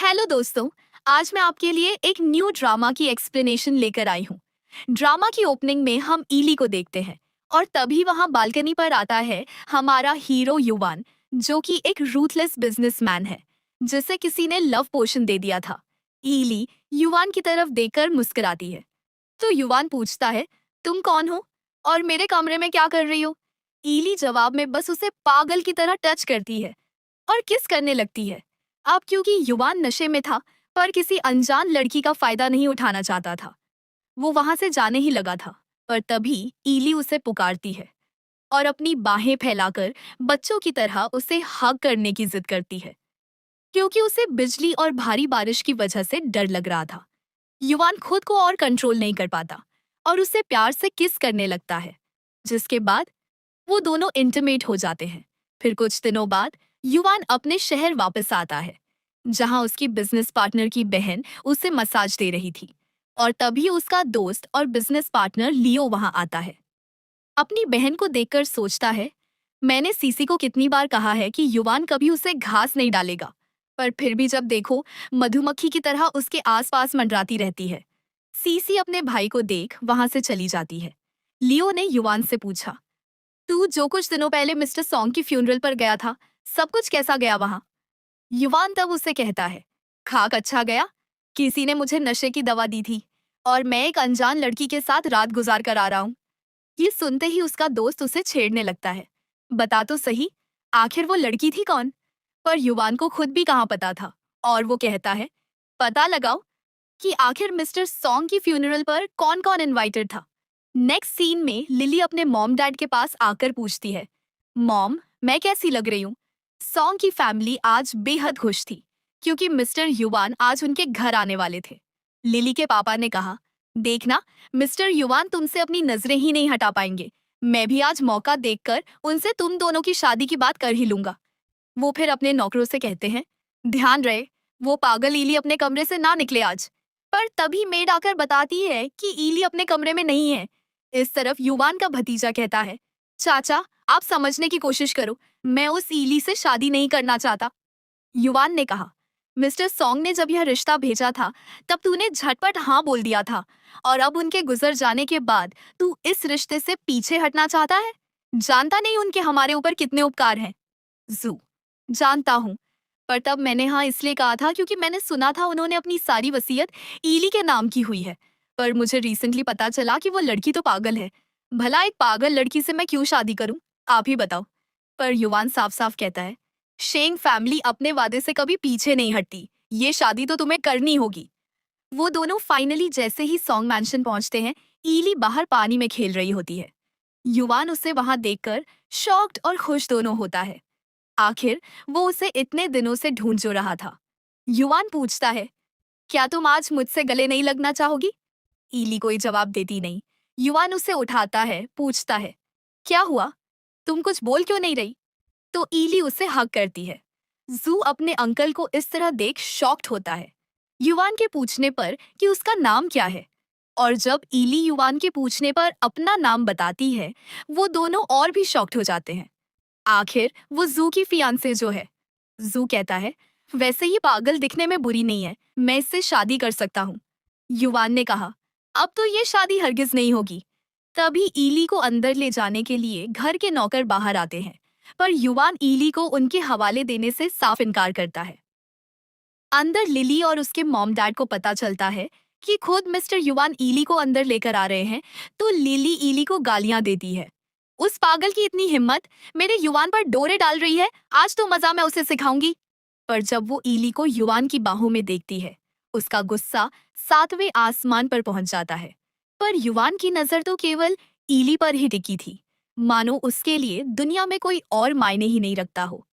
Hello दोस्तों। आज मैं आपके लिए एक न्यू ड्रामा की एक्सप्लेनेशन लेकर आई हूँ। ड्रामा की ओपनिंग में हम ईली को देखते हैं और तभी वहां बालकनी पर आता है हमारा हीरो युवान, जो कि एक रूथलेस बिजनेसमैन है जिसे किसी ने लव पोशन दे दिया था। ईली युवान की तरफ देखकर मुस्कुराती है। तो युवान पूछता है, तुम कौन हो और मेरे कमरे में क्या कर रही हो? ईली जवाब में बस उसे पागल की तरह टच करती है और किस करने लगती है। अब क्योंकि युवान नशे में था, पर किसी अनजान लड़की का फायदा नहीं उठाना चाहता था। वो वहां से जाने ही लगा था, पर तभी ईली उसे पुकारती है और अपनी बाहें फैलाकर बच्चों की तरह उसे हग करने की जिद करती है, क्योंकि उसे बिजली और भारी बारिश की वजह से डर लग रहा था। युवान खुद को और कंट्रोल नहीं कर पाता और उसे प्यार से किस करने लगता है, जिसके बाद वो दोनों इंटीमेट हो जाते हैं। फिर कुछ दिनों बाद युवान अपने शहर वापस आता है, जहां उसकी बिजनेस पार्टनर की बहन उसे मसाज दे रही थी और तभी उसका दोस्त और बिजनेस पार्टनर लियो वहां आता है। अपनी बहन को देखकर सोचता है, मैंने सीसी को कितनी बार कहा है कि युवान कभी उसे घास नहीं डालेगा, पर फिर भी जब देखो मधुमक्खी की तरह उसके आसपास मंडराती रहती है। सीसी अपने भाई को देख वहां से चली जाती है। लियो ने युवान से पूछा, तू जो कुछ दिनों पहले मिस्टर सॉन्ग की फ्यूनरल पर गया था, सब कुछ कैसा गया वहां? युवान तब उसे कहता है, खाक अच्छा गया। किसी ने मुझे नशे की दवा दी थी और मैं एक अनजान लड़की के साथ रात गुजार कर आ रहा हूँ। ये सुनते ही उसका दोस्त उसे छेड़ने लगता है, बता तो सही, आखिर वो लड़की थी कौन? पर युवान को खुद भी कहाँ पता था और वो कहता है, पता लगाओ कि आखिर मिस्टर सॉन्ग की फ्यूनरल पर कौन कौन इनवाइटेड था। नेक्स्ट सीन में लिली अपने मॉम डैड के पास आकर पूछती है, मॉम मैं कैसी लग रही हूँ? सॉन्ग की फैमिली आज बेहद खुश थी क्योंकि मिस्टर युवान आज उनके घर आने वाले थे। लिली के पापा ने कहा, देखना, मिस्टर युवान तुमसे अपनी नजरें ही नहीं हटा पाएंगे। मैं भी आज मौका देखकर उनसे तुम दोनों की शादी की बात कर ही लूंगा। वो फिर अपने नौकरों से कहते हैं, ध्यान रहे वो पागल ईली अपने कमरे से ना निकले आज। पर तभी मेड आकर बताती है कि ईली अपने कमरे में नहीं है। इस तरफ युवान का भतीजा कहता है, चाचा आप समझने की कोशिश करो, मैं उस ईली से शादी नहीं करना चाहता। युवान ने कहा, मिस्टर सॉन्ग ने जब यह रिश्ता भेजा था तब तूने झटपट हाँ बोल दिया था, और अब उनके गुजर जाने के बाद तू इस रिश्ते से पीछे हटना चाहता है? जानता नहीं उनके हमारे ऊपर कितने उपकार हैं। जू, जानता हूँ, पर तब मैंने हाँ इसलिए कहा था क्योंकि मैंने सुना था उन्होंने अपनी सारी वसीयत ईली के नाम की हुई है। पर मुझे रिसेंटली पता चला कि वो लड़की तो पागल है। भला एक पागल लड़की से मैं क्यों शादी करूं? आप ही बताओ। पर युवान साफ साफ कहता है, शेंग फैमिली अपने वादे से कभी पीछे नहीं हटती, ये शादी तो तुम्हें करनी होगी। वो दोनों फाइनली जैसे ही सॉन्ग मैंशन पहुंचते हैं, ईली बाहर पानी में खेल रही होती है। युवान उसे वहां देखकर शॉक्ड और खुश दोनों होता है। आखिर वो उसे इतने दिनों से ढूंढ जो रहा था। युवान पूछता है, क्या तुम आज मुझसे गले नहीं लगना चाहोगी? ईली कोई जवाब देती नहीं। युवान उसे उठाता है, पूछता है, क्या हुआ, तुम कुछ बोल क्यों नहीं रही? तो ईली उसे हक करती है। जू अपने अंकल को इस तरह देख शॉक्ड होता है, युवान के पूछने पर कि उसका नाम क्या है। और जब ईली युवान के पूछने पर अपना नाम बताती है, वो दोनों और भी शॉक्ड हो जाते हैं। आखिर वो जू की फियांसे जो है। जू कहता है, वैसे ये पागल दिखने में बुरी नहीं है, मैं इससे शादी कर सकता हूँ। युवान ने कहा, अब तो ये शादी हरगिज नहीं होगी। तभी ईली को अंदर ले जाने के लिए घर के नौकर बाहर आते हैं, पर युवान ईली को उनके हवाले देने से साफ इनकार करता है। अंदर लिली और उसके मॉम डैड को पता चलता है कि खुद मिस्टर युवान ईली को अंदर लेकर आ रहे हैं, तो लिली ईली को गालियां देती है। उस पागल की इतनी हिम्मत, मेरे युवान पर डोरे डाल रही है, आज तो मजा मैं उसे सिखाऊंगी। पर जब वो ईली को युवान की बाहों में देखती है, उसका गुस्सा सातवें आसमान पर पहुंच जाता है। पर युवान की नजर तो केवल ईली पर ही टिकी थी, मानो उसके लिए दुनिया में कोई और मायने ही नहीं रखता हो।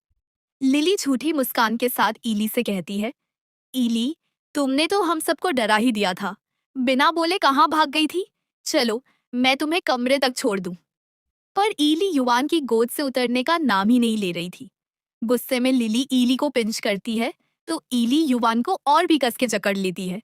लिली झूठी मुस्कान के साथ ईली से कहती है, ईली, तुमने तो हम सबको डरा ही दिया था, बिना बोले कहाँ भाग गई थी? चलो, मैं तुम्हें कमरे तक छोड़ दूं। पर ईली युवान की गोद से उतरने का नाम ही नहीं ले रही थी। गुस्से में लिली ईली को पिंच करती है, तो ईली युवान को और भी कस के जकड़ लेती है।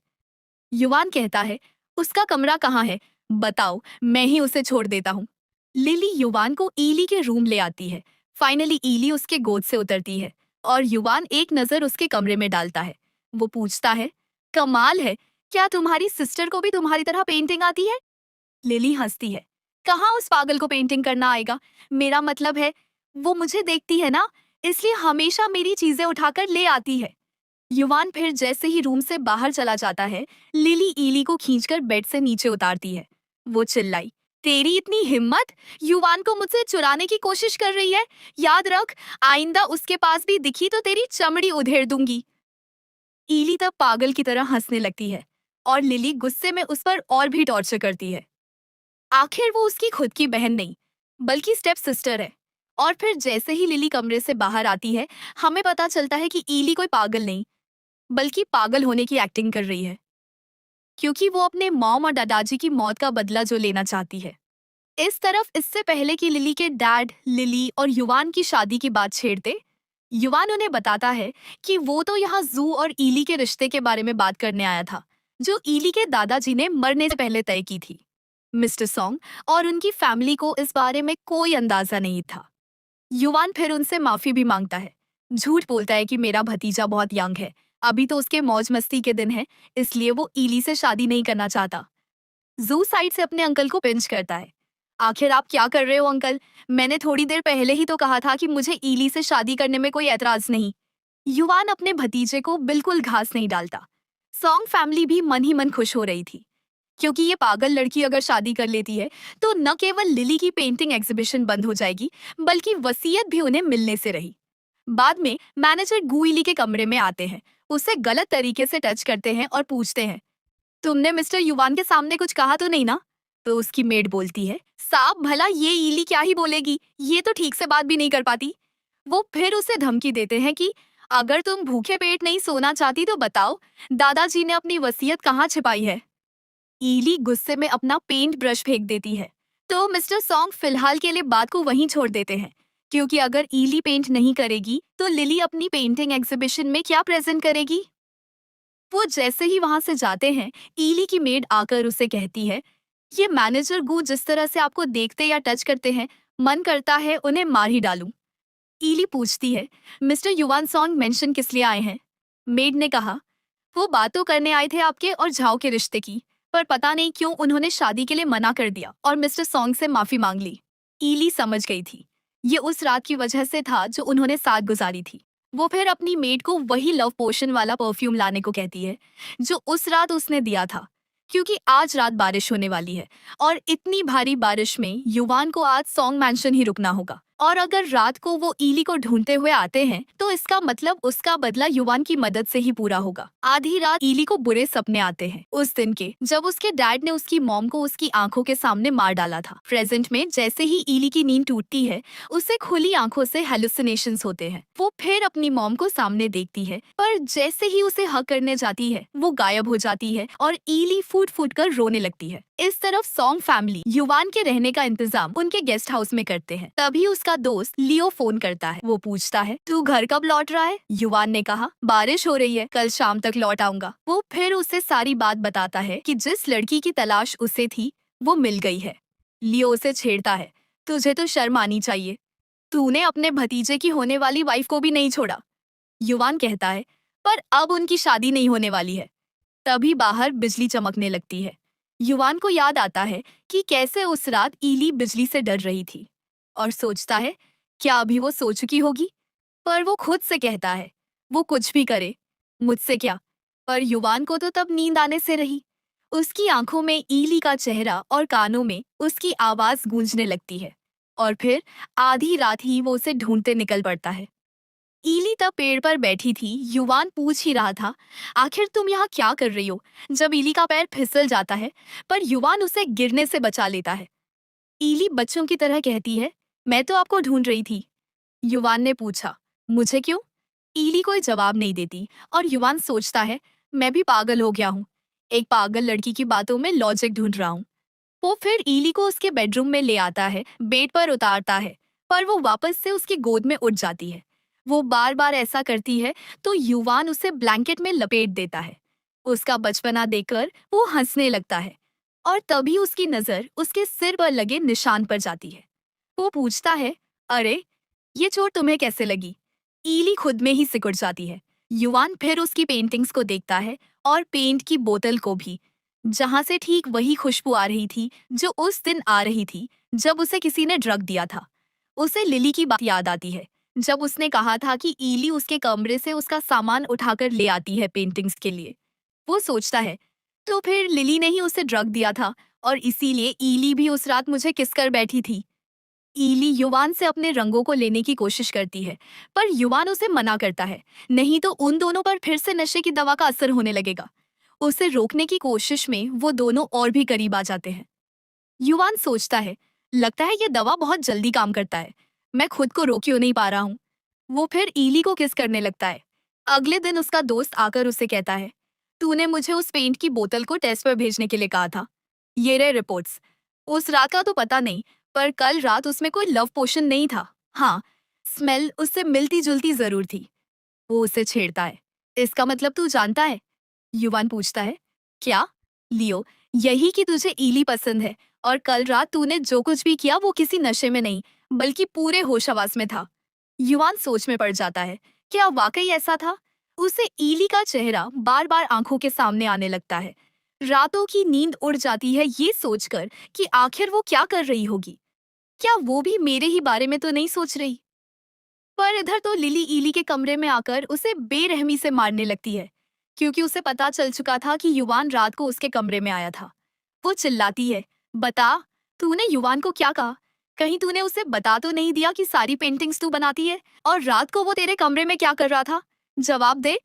युवान कहता है, उसका कमरा कहाँ है, बताओ, मैं ही उसे छोड़ देता हूँ। लिली युवान को ईली के रूम ले आती है। फाइनली ईली उसके गोद से उतरती है और युवान एक नजर उसके कमरे में डालता है। वो पूछता है, कमाल है, क्या तुम्हारी सिस्टर को भी तुम्हारी तरह पेंटिंग आती है? लिली हंसती है, कहाँ उस पागल को पेंटिंग करना आएगा? मेरा मतलब है, वो मुझे देखती है ना, इसलिए हमेशा मेरी चीजें उठाकर ले आती है। युवान फिर जैसे ही रूम से बाहर चला जाता है, लिली ईली को खींचकर बेड से नीचे उतारती है। वो चिल्लाई, तेरी इतनी हिम्मत, युवान को मुझसे चुराने की कोशिश कर रही है। याद रख, आइंदा उसके पास भी दिखी तो तेरी चमड़ी उधेड़ दूंगी। ईली तब पागल की तरह हंसने लगती है और लिली गुस्से में उस पर और भी टॉर्चर करती है। आखिर वो उसकी खुद की बहन नहीं, बल्कि स्टेप सिस्टर है। और फिर जैसे ही लिली कमरे से बाहर आती है, हमें पता चलता है कि ईली कोई पागल नहीं, बल्कि पागल होने की एक्टिंग कर रही है, क्योंकि वो अपने मॉम और दादाजी की मौत का बदला जो लेना चाहती है। इस तरफ इससे पहले कि लिली के डैड लिली और युवान की शादी की बात छेड़ते, युवान उन्हें बताता है कि वो तो यहाँ जू और ईली के रिश्ते के बारे में बात करने आया था, जो ईली के दादाजी ने मरने से पहले तय की थी। मिस्टर सॉन्ग और उनकी फैमिली को इस बारे में कोई अंदाजा नहीं था। युवान फिर उनसे माफी भी मांगता है, झूठ बोलता है कि मेरा भतीजा बहुत यंग है, अभी तो उसके मौज मस्ती के दिन है, इसलिए वो ईली से शादी नहीं करना चाहता। जू साइड से अपने अंकल को पिंच करता है, आखिर आप क्या कर रहे हो अंकल? मैंने थोड़ी देर पहले ही तो कहा था कि मुझे ईली से शादी करने में कोई ऐतराज नहीं। युवान अपने भतीजे को बिल्कुल घास नहीं डालता। सॉन्ग फैमिली भी मन ही मन खुश हो रही थी, क्योंकि ये पागल लड़की अगर शादी कर लेती है तो न केवल लिली की पेंटिंग एग्जीबिशन बंद हो जाएगी, बल्कि वसीयत भी उन्हें मिलने से रही। बाद में मैनेजर गुइली के कमरे में आते हैं, उसे गलत तरीके से टच करते हैं और पूछते हैं, तुमने मिस्टर युवान के सामने कुछ कहा तो नहीं ना? तो उसकी मेड बोलती है, साहब भला ये ईली क्या ही बोलेगी, ये तो ठीक से बात भी नहीं कर पाती। वो फिर उसे धमकी देते हैं कि अगर तुम भूखे पेट नहीं सोना चाहती तो बताओ, दादाजी ने अपनी वसीयत कहाँ छिपाई है? ईली गुस्से में अपना पेंट ब्रश फेंक देती है। तो मिस्टर सॉन्ग फिलहाल के लिए बात को वहीं छोड़ देते हैं, क्योंकि अगर ईली पेंट नहीं करेगी तो लिली अपनी पेंटिंग एग्जीबिशन में क्या प्रेजेंट करेगी? वो जैसे ही वहां से जाते हैं, ईली की मेड आकर उसे कहती है, ये मैनेजर गू जिस तरह से आपको देखते या टच करते हैं, मन करता है उन्हें मार ही डालूं। ईली पूछती है, मिस्टर युवान सॉन्ग मेंशन किस लिए आए हैं? मेड ने कहा, वो बातों करने आए थे आपके और झाओ के रिश्ते की, पर पता नहीं क्यों उन्होंने शादी के लिए मना कर दिया और मिस्टर सॉन्ग से माफी मांग ली। ईली समझ गई थी, ये उस रात की वजह से था जो उन्होंने साथ गुजारी थी। वो फिर अपनी मेड को वही लव पोशन वाला परफ्यूम लाने को कहती है जो उस रात उसने दिया था, क्योंकि आज रात बारिश होने वाली है और इतनी भारी बारिश में युवान को आज सॉन्ग मैंशन ही रुकना होगा। और अगर रात को वो ईली को ढूंढते हुए आते हैं तो इसका मतलब उसका बदला युवान की मदद से ही पूरा होगा। आधी रात ईली को बुरे सपने आते हैं उस दिन के, जब उसके डैड ने उसकी मॉम को उसकी आंखों के सामने मार डाला था। प्रेजेंट में जैसे ही ईली की नींद टूटती है, उसे खुली आंखों से हेलुसिनेशंस होते हैं। वो फिर अपनी मॉम को सामने देखती है, पर जैसे ही उसे हक करने जाती है वो गायब हो जाती है और ईली फूट फूट कर रोने लगती है। इस तरफ सॉन्ग फैमिली युवान के रहने का इंतजाम उनके गेस्ट हाउस में करते हैं। तभी उसका दोस्त लियो फोन करता है। वो पूछता है, तू घर कब लौट रहा है? युवान ने कहा, बारिश हो रही है, कल शाम तक लौट आऊंगा। वो फिर उसे सारी बात बताता है कि जिस लड़की की तलाश उसे थी वो मिल गई है। लियो उसे छेड़ता है, तुझे तो शर्म आनी चाहिए, तूने अपने भतीजे की होने वाली वाइफ को भी नहीं छोड़ा। युवान कहता है, पर अब उनकी शादी नहीं होने वाली है। तभी बाहर बिजली चमकने लगती है। युवान को याद आता है कि कैसे उस रात ईली बिजली से डर रही थी और सोचता है, क्या अभी वो सो चुकी होगी? पर वो खुद से कहता है, वो कुछ भी करे, मुझसे क्या? पर युवान को तो तब नींद आने से रही। उसकी आंखों में ईली का चेहरा और कानों में उसकी आवाज गूंजने लगती है और फिर आधी रात ही वो उसे ढूंढते निकल पड़ता है। ईली तब पेड़ पर बैठी थी। युवान पूछ ही रहा था, आखिर तुम यहाँ क्या कर रही हो? जब ईली का पैर फिसल जाता है, पर युवान उसे गिरने से बचा लेता है। ईली बच्चों की तरह कहती है, मैं तो आपको ढूंढ रही थी। युवान ने पूछा, मुझे क्यों? ईली कोई जवाब नहीं देती और युवान सोचता है, मैं भी पागल हो गया हूँ, एक पागल लड़की की बातों में लॉजिक ढूंढ रहा हूँ। वो फिर ईली को उसके बेडरूम में ले आता है, बेड पर उतारता है, पर वो वापस से उसकी गोद में उठ जाती है। वो बार बार ऐसा करती है तो युवान उसे ब्लैंकेट में लपेट देता है। उसका बचपना देखकर वो हंसने लगता है और तभी उसकी नजर उसके सिर पर लगे निशान पर जाती है। वो पूछता है, अरे ये चोट तुम्हें कैसे लगी? ईली खुद में ही सिकुड़ जाती है। युवान फिर उसकी पेंटिंग्स को देखता है और पेंट की बोतल को भी, जहां से ठीक वही खुशबू आ रही थी जो उस दिन आ रही थी जब उसे किसी ने ड्रग दिया था। उसे लिली की बात याद आती है, जब उसने कहा था कि ईली उसके कमरे से उसका सामान उठाकर ले आती है पेंटिंग्स के लिए। वो सोचता है, तो फिर लिली ने ही उसे ड्रग दिया था और इसीलिए ईली भी उस रात मुझे किस कर बैठी थी। ईली युवान से अपने रंगों को लेने की कोशिश करती है, पर युवान उसे मना करता है, नहीं तो उन दोनों पर फिर से नशे की दवा का असर होने लगेगा। उसे रोकने की कोशिश में वो दोनों और भी करीब आ जाते हैं। युवान सोचता है, लगता है ये दवा बहुत जल्दी काम करता है, मैं खुद को रोक क्यों नहीं पा रहा हूँ। वो फिर ईली को किस करने लगता है। अगले दिन उसका दोस्त आकर उसे कहता है, तूने मुझे उस पेंट की बोतल को टेस्ट पर भेजने के लिए कहा था। ये रहे रिपोर्ट्स। उस रात का तो पता नहीं, पर कल रात उसमें कोई लव पोशन नहीं था। हाँ, स्मेल उससे मिलती जुलती जरूर थी। वो उसे छेड़ता है, इसका मतलब तू जानता है? युवान पूछता है, क्या? लियो, यही कि तुझे ईली पसंद है और कल रात तूने जो कुछ भी किया वो किसी नशे में नहीं, बल्कि पूरे होशआवास में था। युवान सोच में पड़ जाता है, क्या वाकई ऐसा था? उसे ईली का चेहरा बार बार आंखों के सामने आने लगता है। रातों की नींद उड़ जाती है ये सोचकर कि आखिर वो क्या कर रही होगी। क्या वो भी मेरे ही बारे में तो नहीं सोच रही? पर इधर तो लिली ईली के कमरे में आकर उसे बेरहमी से मारने लगती है, क्योंकि उसे पता चल चुका था कि युवान रात को उसके कमरे में आया था। वो चिल्लाती है, बता, तूने युवान को क्या कहा? कहीं तूने उसे बता तो नहीं दिया कि सारी पेंटिंग्स तू बनाती है और रात को वो तेरे कमरे में क्या कर रहा था? जवाब दे,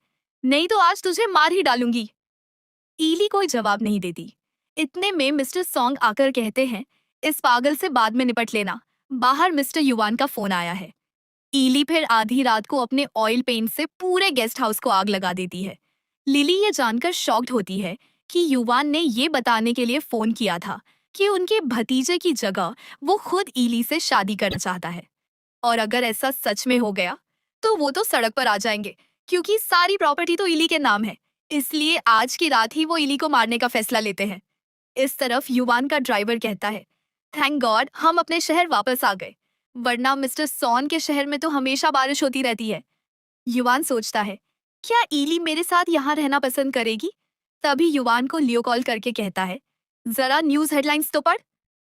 नहीं तो आज तुझे मार ही डालूंगी। ईली कोई जवाब नहीं देती। इतने में मिस्टर सॉन्ग आकर कहते हैं, इस पागल से बाद में निपट लेना। बाहर मिस्टर युवान का फोन आया है। ईली फिर आधी रात को अपने ऑयल पेंट से पूरे गेस्ट हाउस को आग लगा देती है। लिली ये जानकर शॉक्ड होती है कि युवान ने ये बताने के लिए फोन किया था कि उनके भतीजे की जगह वो खुद ईली से शादी करना चाहता है। और अगर ऐसा सच में हो गया तो वो तो सड़क पर आ जाएंगे, क्योंकि सारी प्रॉपर्टी तो ईली के नाम है। इसलिए आज की रात ही वो ईली को मारने का फैसला लेते हैं। इस तरफ युवान का ड्राइवर कहता है, थैंक गॉड हम अपने शहर वापस आ गए, वरना मिस्टर सॉन के शहर में तो हमेशा बारिश होती रहती है। युवान सोचता है, क्या ईली मेरे साथ यहाँ रहना पसंद करेगी? तभी युवान को लियो कॉल करके कहता है, जरा न्यूज हेडलाइंस तो पढ़।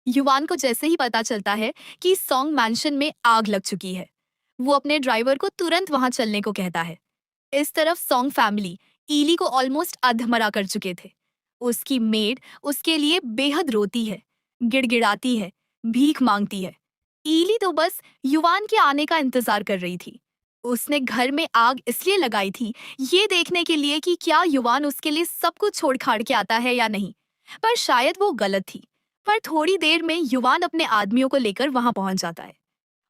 युवान को जैसे ही पता चलता है कि सॉन्ग मैंशन में आग लग चुकी है, वो अपने ड्राइवर को तुरंत वहां चलने को कहता है। इस तरफ सॉन्ग फैमिली ईली को ऑलमोस्ट अधमरा कर चुके थे। उसकी मेड उसके लिए बेहद रोती है, गिड़गिड़ाती है, भीख मांगती है। ईली तो बस युवान के आने का इंतजार कर रही थी। उसने घर में आग इसलिए लगाई थी, ये देखने के लिए कि क्या युवान उसके लिए सब कुछ छोड़ खाड़ के आता है या नहीं। पर शायद वो गलत थी। पर थोड़ी देर में युवान अपने आदमियों को लेकर वहां पहुंच जाता है।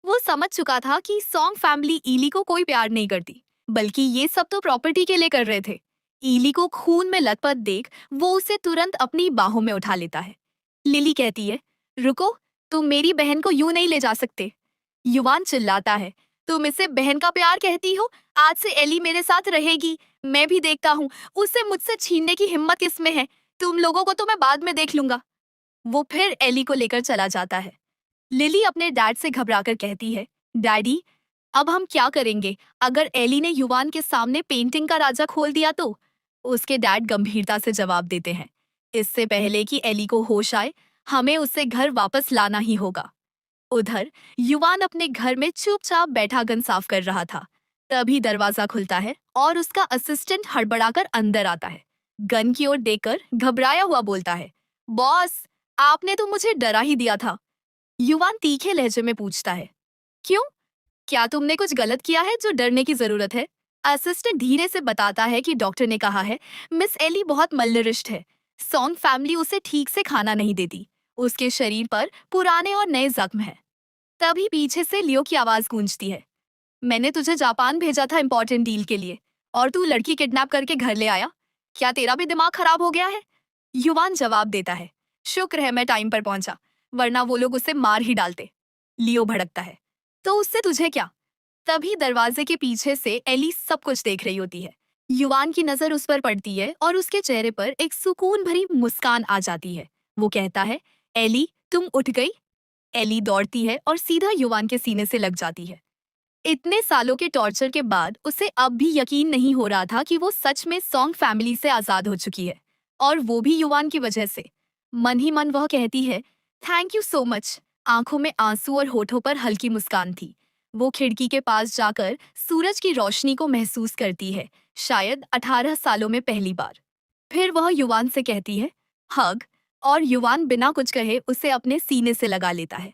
वो समझ चुका था कि सॉन्ग फैमिली ईली को कोई प्यार नहीं करती, बल्कि ये सब तो प्रॉपर्टी के लिए कर रहे थे। ईली को खून में लथपथ देख वो उसे तुरंत अपनी बाहों में उठा लेता है। लिली कहती है, रुको, तुम मेरी बहन को यूं नहीं ले जा सकते। युवान चिल्लाता है, तुम इसे बहन का प्यार कहती हो? आज से एली मेरे साथ रहेगी। मैं भी देखता हूँ उसे मुझसे छीनने की हिम्मत किसमें है। तुम लोगों को तो मैं बाद में देख लूंगा। वो फिर एली को लेकर चला जाता है। लिली अपने डैड से घबराकर कहती है, डैडी, अब हम क्या करेंगे अगर एली ने युवान के सामने पेंटिंग का राजा खोल दिया तो? उसके डैड गंभीरता से जवाब देते हैं, इससे पहले कि एली को होश आए, हमें उसे घर वापस लाना ही होगा। उधर युवान अपने घर में चुपचाप बैठा गन साफ कर रहा था। तभी दरवाजा खुलता है और उसका असिस्टेंट हड़बड़ाकर अंदर आता है। गन की ओर देखकर घबराया हुआ बोलता है, बॉस, आपने तो मुझे डरा ही दिया था। युवान तीखे लहजे में पूछता है, क्यों? क्या तुमने कुछ गलत किया है जो डरने की जरूरत है? असिस्टेंट धीरे से बताता है कि डॉक्टर ने कहा है मिस एली बहुत मल्लिरिष्ट है। सॉन्ग फैमिली उसे ठीक से खाना नहीं देती। उसके शरीर पर पुराने और नए जख्म हैं। तभी पीछे से लियो की आवाज गूंजती है, मैंने तुझे जापान भेजा था इंपॉर्टेंट डील के लिए, और तू लड़की किडनैप करके घर ले आया। क्या तेरा भी दिमाग खराब हो गया है? युवान जवाब देता है, शुक्र है मैं टाइम पर पहुंचा, वरना वो लोग उसे मार ही डालते। लियो भड़कता है, तो उससे तुझे क्या? तभी दरवाजे के पीछे से एली सब कुछ देख रही होती है। युवान की नजर उस पर पड़ती है और उसके चेहरे पर एक सुकून भरी मुस्कान आ जाती है। वो कहता है, एली, तुम उठ गई? एली दौड़ती है और सीधा युवान के सीने से लग जाती है। इतने सालों के टॉर्चर के बाद उसे अब भी यकीन नहीं हो रहा था कि वो सच में सॉन्ग फैमिली से आजाद हो चुकी है, और वो भी युवान की वजह से। मन ही मन वह कहती है, थैंक यू सो मच। आंखों में आंसू और होठों पर हल्की मुस्कान थी। वो खिड़की के पास जाकर सूरज की रोशनी को महसूस करती है, शायद 18 सालों में पहली बार। फिर वह युवान से कहती है, हग। और युवान बिना कुछ कहे उसे अपने सीने से लगा लेता है।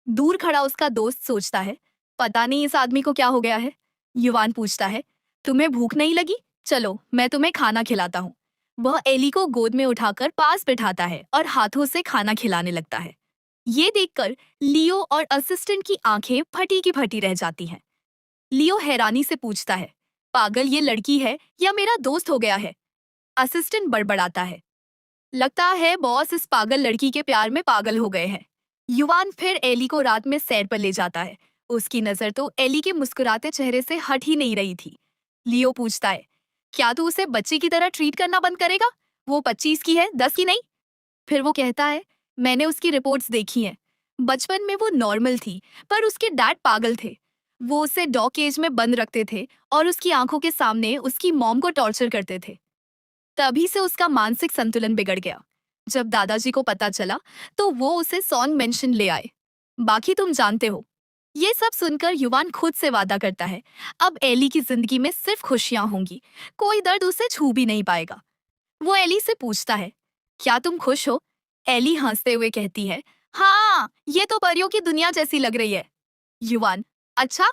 दूर खड़ा उसका दोस्त सोचता है, पता नहीं इस आदमी को क्या हो गया है। युवान पूछता है, तुम्हें भूख नहीं लगी? चलो मैं तुम्हें खाना खिलाता हूँ। वह एली को गोद में उठाकर पास बिठाता है और हाथों से खाना खिलाने लगता है। ये देखकर लियो और असिस्टेंट की आंखें फटी की फटी रह जाती हैं। लियो हैरानी से पूछता है, पागल ये लड़की है या मेरा दोस्त हो गया है? असिस्टेंट बड़बड़ाता है, लगता है बॉस इस पागल लड़की के प्यार में पागल हो गए हैं। युवान फिर एली को रात में सैर पर ले जाता है। उसकी नजर तो एली के मुस्कुराते चेहरे से हट ही नहीं रही थी। लियो पूछता है, क्या तू उसे बच्चे की तरह ट्रीट करना बंद करेगा? वो 25 की है, 10 की नहीं। फिर वो कहता है, मैंने उसकी रिपोर्ट्स देखी हैं। बचपन में वो नॉर्मल थी, पर उसके डैड पागल थे। वो उसे डॉग केज में बंद रखते थे और उसकी आंखों के सामने उसकी मॉम को टॉर्चर करते थे। तभी से उसका मानसिक संतुलन बिगड़ गया। जब दादाजी को पता चला तो वो उसे सॉन्ग मेंशन ले आए। बाकी तुम जानते हो। ये सब सुनकर युवान खुद से वादा करता है, अब एली की जिंदगी में सिर्फ खुशियां होंगी, कोई दर्द उसे छू भी नहीं पाएगा। वो एली से पूछता है, क्या तुम खुश हो? एली हंसते हुए कहती है, हाँ, ये तो परियों की दुनिया जैसी लग रही है। युवान, अच्छा,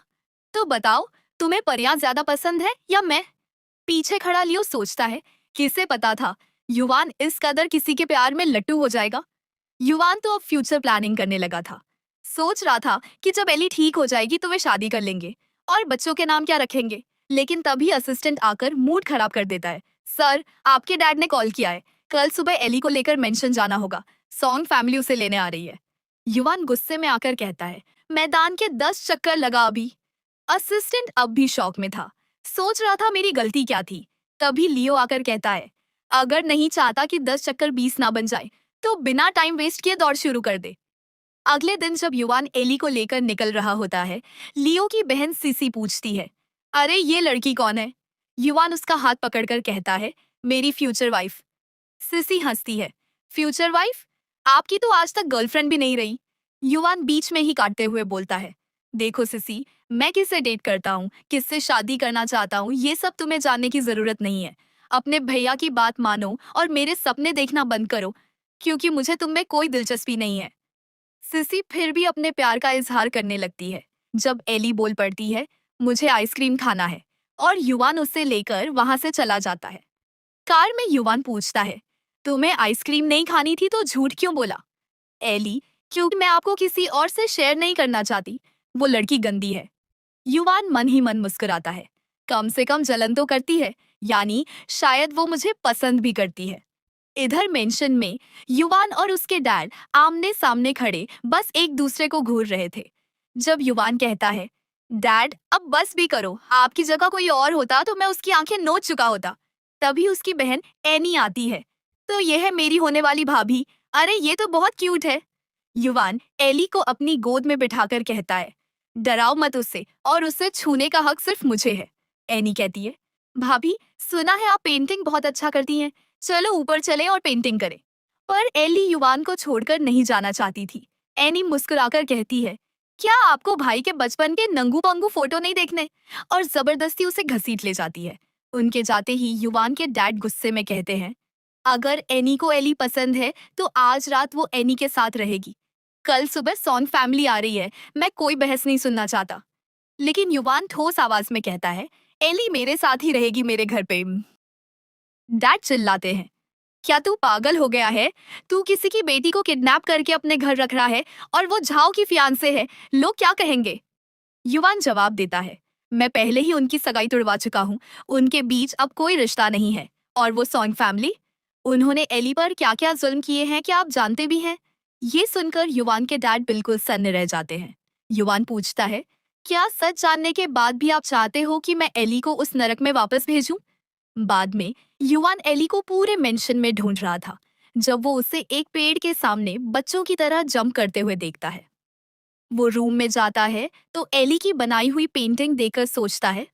तो बताओ, तुम्हें परियां ज्यादा पसंद है या मैं? पीछे खड़ा लियो सोचता है, किसे पता था युवान इस कदर किसी के प्यार में लट्टू हो जाएगा। युवान तो अब फ्यूचर प्लानिंग करने लगा था। सोच रहा था कि जब एली ठीक हो जाएगी तो वे शादी कर लेंगे और बच्चों के नाम क्या रखेंगे। लेकिन तभी असिस्टेंट आकर मूड खराब कर देता है, सर आपके डैड ने कॉल किया है, कल सुबह एली को लेकर मेंशन जाना होगा, सॉन्ग फैमिली उसे लेने आ रही है। युवान गुस्से में आकर कहता है, मैदान के 10 चक्कर लगा अभी। असिस्टेंट अब भी शॉक में था, सोच रहा था मेरी गलती क्या थी। तभी लियो आकर कहता है, अगर नहीं चाहता कि 10 चक्कर 20 ना बन जाए तो बिना टाइम वेस्ट किए दौड़ शुरू कर दे। अगले दिन जब युवान एली को लेकर निकल रहा होता है, लियो की बहन सिसी पूछती है, अरे ये लड़की कौन है? युवान उसका हाथ पकड़कर कहता है, मेरी फ्यूचर वाइफ। सिसी हंसती है, फ्यूचर वाइफ? आपकी तो आज तक गर्लफ्रेंड भी नहीं रही। युवान बीच में ही काटते हुए बोलता है, देखो सिसी, मैं किससे डेट करता हूँ, किससे शादी करना चाहता हूँ, ये सब तुम्हें जानने की जरूरत नहीं है। अपने भैया की बात मानो और मेरे सपने देखना बंद करो, क्योंकि मुझे तुम में कोई दिलचस्पी नहीं है। सिसी फिर भी अपने प्यार का इजहार करने लगती है। जब एली बोल पड़ती है, मुझे आइसक्रीम खाना है, और युवान उसे लेकर वहां से चला जाता है। कार में युवान पूछता है, तुम्हें आइसक्रीम नहीं खानी थी तो झूठ क्यों बोला? एली, क्योंकि मैं आपको किसी और से शेयर नहीं करना चाहती, वो लड़की गंदी है। युवान मन ही मन मुस्कुराता है, कम से कम जलन तो करती है, यानी शायद वो मुझे पसंद भी करती है। इधर मेंशन में युवान और उसके डैड आमने सामने खड़े बस एक दूसरे को घूर रहे थे। जब युवान कहता है, डैड अब बस भी करो, आपकी जगह कोई और होता तो मैं उसकी आंखें नोच चुका होता। तभी उसकी बहन एनी आती है, तो यह है मेरी होने वाली भाभी, अरे ये तो बहुत क्यूट है। युवान एली को अपनी गोद में बिठाकर कहता है, डराओ मत उसे, और उसे छूने का हक सिर्फ मुझे है। एनी कहती है, भाभी सुना है आप पेंटिंग बहुत अच्छा करती हैं, चलो ऊपर चलें और पेंटिंग करें। पर एली युवान को छोड़कर नहीं जाना चाहती थी। एनी मुस्कुराकर कहती है, क्या आपको भाई के बचपन के नंगू पंगू फोटो नहीं देखने? और जबरदस्ती उसे घसीट ले जाती है। उनके जाते ही युवान के डैड गुस्से में कहते हैं, अगर एनी को एली पसंद है तो आज रात वो एनी के साथ रहेगी। कल सुबह सॉन्ग फैमिली आ रही है, मैं कोई बहस नहीं सुनना चाहता। लेकिन युवान ठोस आवाज में कहता है, एली मेरे साथ ही रहेगी मेरे घर पे। डैड चिल्लाते हैं, क्या तू पागल हो गया है? तू किसी की बेटी को किडनैप करके अपने घर रख रहा है और वो झाओ की फियांसे है, लोग क्या कहेंगे? युवान जवाब देता है, मैं पहले ही उनकी सगाई तुड़वा चुका हूँ, उनके बीच अब कोई रिश्ता नहीं है। और वो सॉन्ग फैमिली, उन्होंने एली पर क्या क्या जुल्म किए हैं क्या आप जानते भी हैं? ये सुनकर युवान के डैड बिल्कुल सन्न रह जाते हैं। युवान पूछता है, क्या सच जानने के बाद भी आप चाहते हो कि मैं एली को उस नरक में वापस भेजूं? बाद में युवान एली को पूरे मेंशन में ढूंढ रहा था, जब वो उसे एक पेड़ के सामने बच्चों की तरह जंप करते हुए देखता है। वो रूम में जाता है तो एली की बनाई हुई पेंटिंग देखकर सोचता है,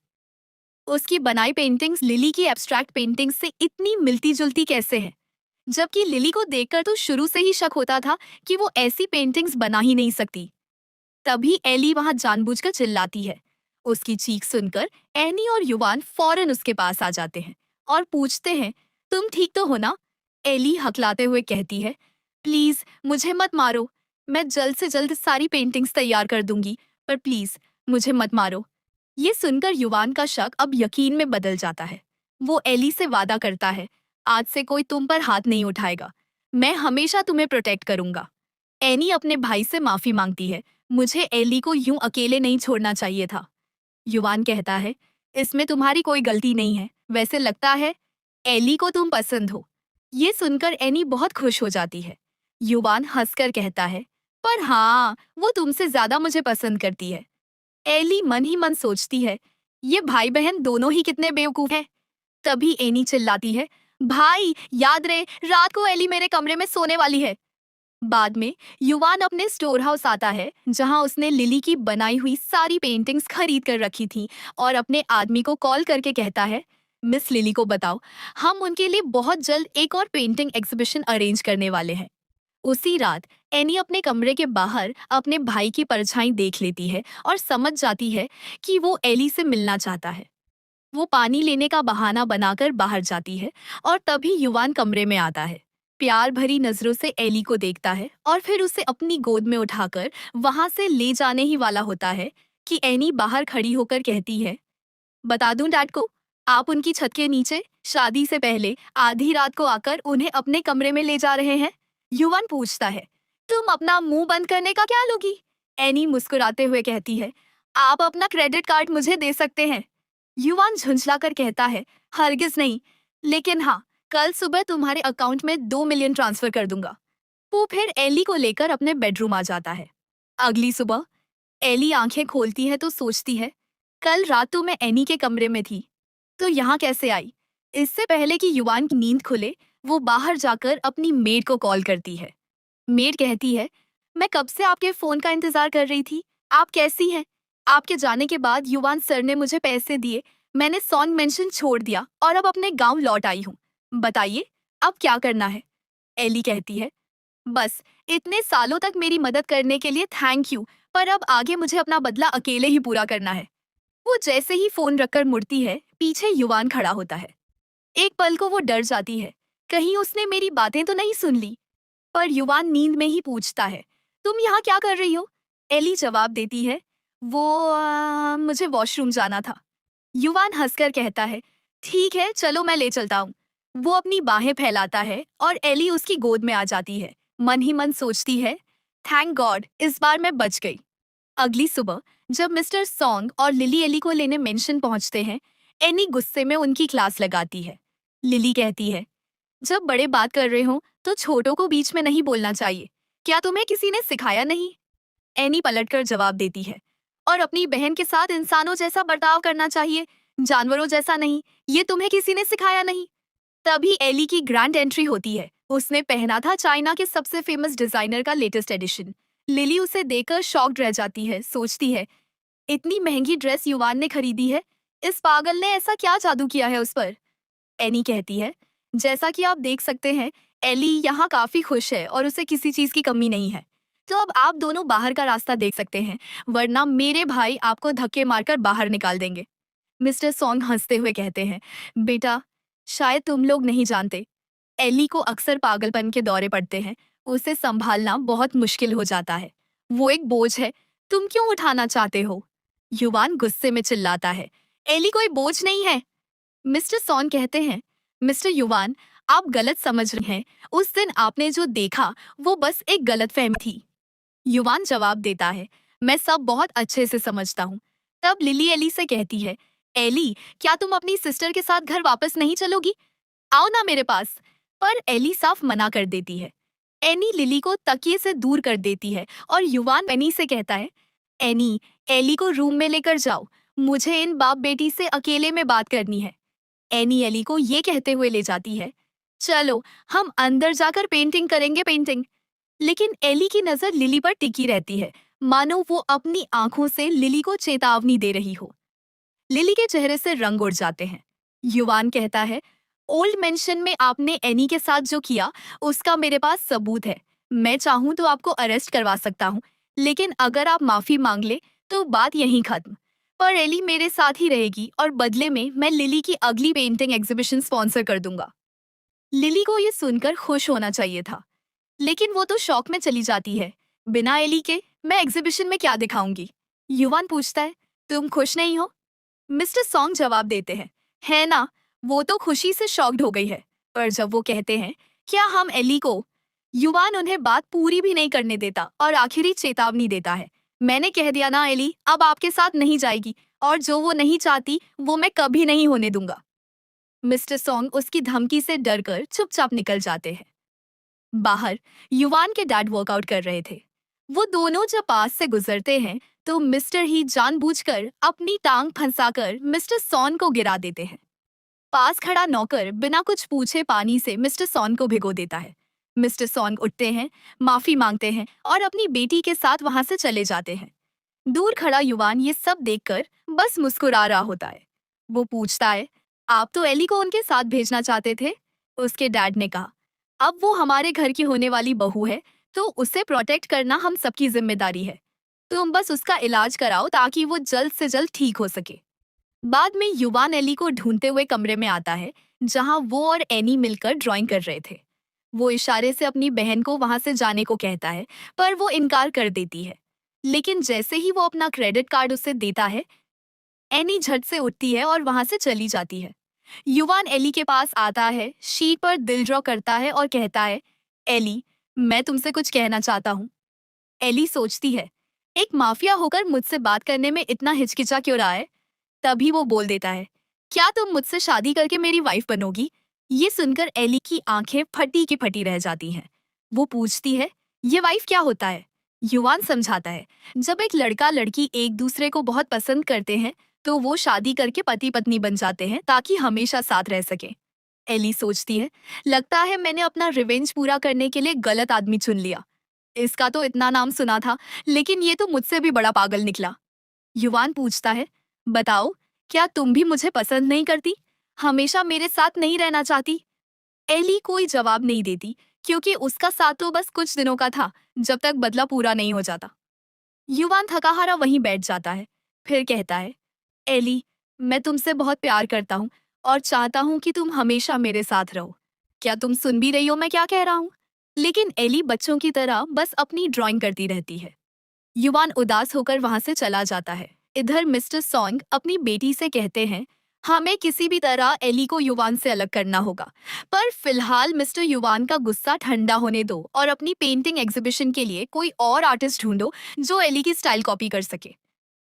उसकी बनाई पेंटिंग्स लिली की एब्स्ट्रैक्ट पेंटिंग्स से इतनी मिलती जुलती कैसे है। जबकि लिली को देखकर तो शुरू से ही शक होता था कि वो ऐसी पेंटिंग्स बना ही नहीं सकती। तभी एली वहां जानबूझकर चिल्लाती है। उसकी चीख सुनकर एनी और युवान फौरन उसके पास आ जाते हैं और पूछते हैं, तुम ठीक तो हो ना? एली हकलाते हुए कहती है, प्लीज मुझे मत मारो, मैं जल्द से जल्द सारी पेंटिंग्स तैयार कर दूंगी, पर प्लीज मुझे मत मारो। ये सुनकर युवान का शक अब यकीन में बदल जाता है। वो एली से वादा करता है, आज से कोई तुम पर हाथ नहीं उठाएगा, मैं हमेशा तुम्हें प्रोटेक्ट करूंगा। एनी अपने भाई से माफी मांगती है, मुझे एली को यूं अकेले नहीं छोड़ना चाहिए था। युवान कहता है, इसमें तुम्हारी कोई गलती नहीं है, वैसे लगता है एली को तुम पसंद हो। ये सुनकर एनी बहुत खुश हो जाती है। युवान हंसकर कहता है, पर हाँ, वो तुमसे ज्यादा मुझे पसंद करती है। एली मन ही मन सोचती है, ये भाई बहन दोनों ही कितने बेवकूफ हैं। तभी एनी चिल्लाती है, भाई याद रहे रात को एली मेरे कमरे में सोने वाली है। बाद में युवान अपने स्टोर हाउस आता है जहां उसने लिली की बनाई हुई सारी पेंटिंग्स खरीद कर रखी थी और अपने आदमी को कॉल करके कहता है, मिस लिली को बताओ, हम उनके लिए बहुत जल्द एक और पेंटिंग एग्जीबिशन अरेंज करने वाले हैं। उसी रात एनी अपने कमरे के बाहर अपने भाई की परछाई देख लेती है और समझ जाती है कि वो एली से मिलना चाहता है। वो पानी लेने का बहाना बनाकर बाहर जाती है और तभी युवान कमरे में आता है। प्यार भरी नजरों से एली को देखता है और फिर उसे अपनी गोद में उठाकर वहां से ले जाने ही वाला होता है कि एनी बाहर खड़ी होकर कहती है, बता दूं डैड को, आप उनकी छत के नीचे शादी से पहले आधी रात को आकर उन्हें अपने कमरे में ले जा रहे हैं। युवान पूछता है, तुम अपना मुंह बंद करने का क्या लोगी? एनी मुस्कुराते हुए कहती है, आप अपना क्रेडिट कार्ड मुझे दे सकते हैं। युवान झुंझलाकर कहता है, हरगिज नहीं, लेकिन हाँ, कल सुबह तुम्हारे अकाउंट में 2 मिलियन ट्रांसफर कर दूंगा। वो फिर एली को लेकर अपने बेडरूम आ जाता है। अगली सुबह एली आंखें खोलती है तो सोचती है, कल रात तो मैं एनी के कमरे में थी, तो यहाँ कैसे आई? इससे पहले कि युवान की नींद खुले, वो बाहर जाकर अपनी मेड को कॉल करती है। मेड कहती है, मैं कब से आपके फोन का इंतजार कर रही थी, आप कैसी हैं? आपके जाने के बाद युवान सर ने मुझे पैसे दिए, मैंने सॉन्ग मेंशन छोड़ दिया और अब अपने गांव लौट आई हूँ। बताइए, अब क्या करना है? एली कहती है, बस इतने सालों तक मेरी मदद करने के लिए थैंक यू, पर अब आगे मुझे अपना बदला अकेले ही पूरा करना है। वो जैसे ही फोन रखकर मुड़ती है, पीछे युवान खड़ा होता है। एक पल को वो डर जाती है, कहीं उसने मेरी बातें तो नहीं सुन ली। पर युवान नींद में ही पूछता है, तुम यहाँ क्या कर रही हो? एली जवाब देती है, वो मुझे वॉशरूम जाना था। युवान हंसकर कहता है, ठीक है चलो मैं ले चलता हूँ। वो अपनी बाहें फैलाता है और एली उसकी गोद में आ जाती है। मन ही मन सोचती है, थैंक गॉड इस बार मैं बच गई। अगली सुबह जब मिस्टर सॉन्ग और लिली एली को लेने मेंशन पहुंचते हैं, एनी गुस्से में उनकी क्लास लगाती है। लिली कहती है, जब बड़े बात कर रहे हो तो छोटों को बीच में नहीं बोलना चाहिए, क्या तुम्हें किसी ने सिखाया नहीं? एनी पलटकर जवाब देती है, और अपनी बहन के साथ इंसानों जैसा बर्ताव करना चाहिए, जानवरों जैसा नहीं, ये तुम्हें किसी ने सिखाया नहीं। तभी एली की ग्रैंड एंट्री होती है। उसने पहना था चाइना के सबसे फेमस डिजाइनर का लेटेस्ट एडिशन। लिली उसे देखकर शॉक्ड रह जाती है, सोचती है, इतनी महंगी ड्रेस युवान ने खरीदी है, इस पागल ने ऐसा क्या जादू किया है उस पर? एनी कहती है, जैसा कि आप देख सकते हैं एली यहाँ काफी खुश है और उसे किसी चीज की कमी नहीं है। तो अब आप दोनों बाहर का रास्ता देख सकते हैं, वरना मेरे भाई आपको धक्के मारकर बाहर निकाल देंगे। मिस्टर सॉन्ग हंसते हुए कहते हैं, बेटा शायद तुम लोग नहीं जानते, एली को अक्सर पागलपन के दौरे पड़ते हैं, उसे संभालना बहुत मुश्किल हो जाता है, वो एक बोझ है, तुम क्यों उठाना चाहते हो? युवान गुस्से में चिल्लाता है, एली कोई बोझ नहीं है। मिस्टर सॉन कहते हैं, मिस्टर युवान आप गलत समझ रहे हैं, उस दिन आपने जो देखा वो बस एक गलतफहमी थी। युवान जवाब देता है, मैं सब बहुत अच्छे से समझता हूँ। तब लिली एली से कहती है, एली क्या तुम अपनी सिस्टर के साथ घर वापस नहीं चलोगी? आओ ना मेरे पास। पर एली साफ मना कर देती है। एनी लिली को तकिए से दूर कर देती है और युवान एनी से कहता है, एनी एली को रूम में लेकर जाओ, मुझे इन बाप बेटी से अकेले में बात करनी है। एनी एली को ये कहते हुए ले जाती है, चलो हम अंदर जाकर पेंटिंग करेंगे पेंटिंग। लेकिन एली की नजर लिली पर टिकी रहती है। मानो वो अपनी आंखों से लिली को चेतावनी दे रही हो। लिली के चेहरे से रंग उड़ जाते हैं। युवान कहता है, ओल्ड मेंशन में आपने एनी के साथ जो किया उसका मेरे पास सबूत है। मैं चाहूं तो आपको अरेस्ट करवा सकता हूं, लेकिन अगर आप माफी मांग ले तो बात यहीं खत्म। पर एली मेरे साथ ही रहेगी और बदले में मैं लिली की अगली पेंटिंग एग्जीबिशन स्पॉन्सर कर दूंगा। लिली को ये सुनकर खुश होना चाहिए था, लेकिन वो तो शौक में चली जाती है। बिना एली के मैं एग्जीबिशन में क्या दिखाऊंगी? युवान पूछता है, तुम खुश नहीं हो? मिस्टर सॉन्ग जवाब देते हैं, है ना? वो तो खुशी से शॉक्ड हो गई है। पर जब वो कहते हैं, क्या हम एली को, युवान उन्हें बात पूरी भी नहीं करने देता और आखिरी चेतावनी देता है, मैंने कह दिया ना एली, अब आपके साथ नहीं जाएगी, और जो वो नहीं चाहती वो मैं कभी नहीं होने दूंगा। मिस्टर सॉन्ग उसकी धमकी से डरकर चुपचाप निकल जाते हैं। बाहर युवान के डैड वर्कआउट कर रहे थे। वो दोनों जब पास से गुजरते हैं तो मिस्टर ही जानबूझकर अपनी टांग फंसाकर मिस्टर सॉन को गिरा देते हैं। पास खड़ा नौकर बिना कुछ पूछे पानी से मिस्टर सॉन को भिगो देता है। मिस्टर सॉन उठते हैं, माफी मांगते हैं और अपनी बेटी के साथ वहां से चले जाते हैं। दूर खड़ा युवान ये सब देखकर बस मुस्कुरा रहा होता है। वो पूछता है, आप तो एली को उनके साथ भेजना चाहते थे? उसके डैड ने कहा, अब वो हमारे घर की होने वाली बहू है, तो उसे प्रोटेक्ट करना हम सबकी जिम्मेदारी है। तुम बस उसका इलाज कराओ ताकि वो जल्द से जल्द ठीक हो सके। बाद में युवान एली को ढूंढते हुए कमरे में आता है जहां वो और एनी मिलकर ड्राइंग कर रहे थे। वो इशारे से अपनी बहन को वहां से जाने को कहता है, पर वो इनकार कर देती है। लेकिन जैसे ही वो अपना क्रेडिट कार्ड उसे देता है, एनी झट से उठती है और वहां से चली जाती है। युवान एली के पास आता है, शीट पर दिल ड्रॉ करता है और कहता है, एली, मैं तुमसे कुछ कहना चाहता हूँ। एली सोचती है, एक माफिया होकर मुझसे बात करने में इतना हिचकिचा क्यों रहा है? तभी वो बोल देता है, क्या तुम मुझसे शादी करके मेरी वाइफ बनोगी? ये सुनकर एली की आंखें फटी की फटी रह जाती हैं। वो पूछती है, ये वाइफ क्या होता है? युवान समझाता है, जब एक लड़का लड़की एक दूसरे को बहुत पसंद करते हैं तो वो शादी करके पति पत्नी बन जाते हैं ताकि हमेशा साथ रह सके। एली सोचती है, लगता है मैंने अपना रिवेंज पूरा करने के लिए गलत आदमी चुन लिया। इसका तो इतना नाम सुना था, लेकिन ये तो मुझसे भी बड़ा पागल निकला। युवान पूछता है, बताओ, क्या तुम भी मुझे पसंद नहीं करती? हमेशा मेरे साथ नहीं रहना चाहती? एली कोई जवाब नहीं देती, क्योंकि उसका साथ तो बस कुछ दिनों का था, जब तक बदला पूरा नहीं हो जाता। युवान थकाहारा वहीं बैठ जाता है, फिर कहता है, एली, मैं तुमसे बहुत प्यार करता हूँ और चाहता हूँ कि तुम हमेशा मेरे साथ रहो। क्या तुम सुन भी रही हो मैं क्या कह रहा हूँ? लेकिन एली बच्चों की तरह बस अपनी ड्राइंग करती रहती है। युवान उदास होकर वहां से चला जाता है। इधर मिस्टर सॉन्ग अपनी बेटी से कहते हैं, हमें किसी भी तरह एली को युवान से अलग करना होगा। पर फिलहाल मिस्टर युवान का गुस्सा ठंडा होने दो और अपनी पेंटिंग एग्जीबिशन के लिए कोई और आर्टिस्ट ढूंढो जो एली की स्टाइल कॉपी कर सके।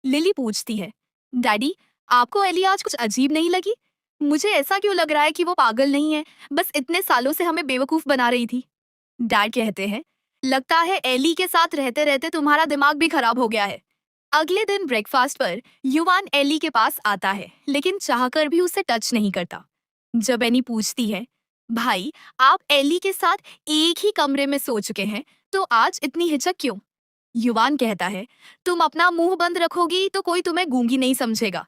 लिली पूछती है, डैडी, आपको एली आज कुछ अजीब नहीं लगी? मुझे ऐसा क्यों लग रहा है कि वो पागल नहीं है, बस इतने सालों से हमें बेवकूफ बना रही थी। डैड कहते हैं, लगता है एली के साथ रहते रहते तुम्हारा दिमाग भी खराब हो गया है। अगले दिन ब्रेकफास्ट पर युवान एली के पास आता है, लेकिन चाहकर भी उसे टच नहीं करता। जब एनी पूछती है, भाई, आप एली के साथ एक ही कमरे में सो चुके हैं, तो आज इतनी हिचक क्यों? युवान कहता है, तुम अपना मुंह बंद रखोगी तो कोई तुम्हें गूंगी नहीं समझेगा।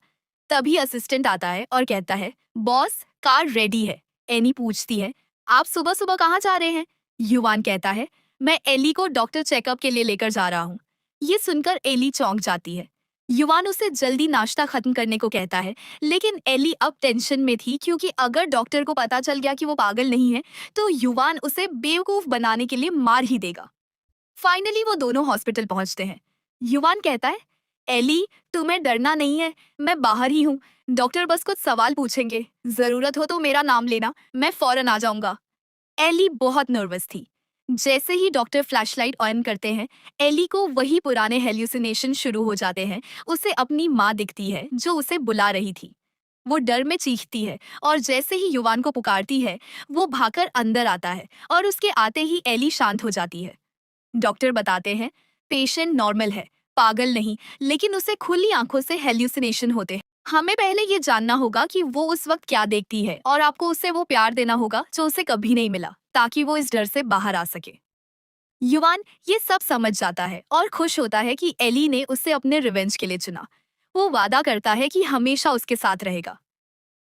तभी असिस्टेंट आता है और कहता है, बॉस, कार रेडी है। एनी पूछती है, आप सुबह सुबह कहाँ जा रहे हैं? युवान कहता है, मैं एली को डॉक्टर चेकअप के लिए लेकर जा रहा हूँ। ये सुनकर एली चौंक जाती है। युवान उसे जल्दी नाश्ता खत्म करने को कहता है, लेकिन एली अब टेंशन में थी, क्योंकि अगर डॉक्टर को पता चल गया कि वो पागल नहीं है तो युवान उसे बेवकूफ बनाने के लिए मार ही देगा। फाइनली वो दोनों हॉस्पिटल पहुंचते हैं। युवान कहता है, एली, तुम्हें डरना नहीं है, मैं बाहर ही हूँ। डॉक्टर बस कुछ सवाल पूछेंगे, जरूरत हो तो मेरा नाम लेना, मैं फौरन आ जाऊंगा। एली बहुत नर्वस थी। जैसे ही डॉक्टर फ्लैशलाइट ऑन करते हैं, एली को वही पुराने हेल्यूसिनेशन शुरू हो जाते हैं। उसे अपनी माँ दिखती है जो उसे बुला रही थी। वो डर में चीखती है और जैसे ही युवान को पुकारती है, वो भागकर अंदर आता है और उसके आते ही एली शांत हो जाती है। डॉक्टर बताते हैं, पेशेंट नॉर्मल है, पागल नहीं, लेकिन उसे खुली आंखों से हेल्यूसिनेशन होते हैं। हमें पहले ये जानना होगा कि वो उस वक्त क्या देखती है और आपको उसे वो प्यार देना होगा जो उसे कभी नहीं मिला, ताकि वो इस डर से बाहर आ सके। युवान ये सब समझ जाता है और खुश होता है कि एली ने उसे अपने रिवेंज के लिए चुना। वो वादा करता है कि हमेशा उसके साथ रहेगा।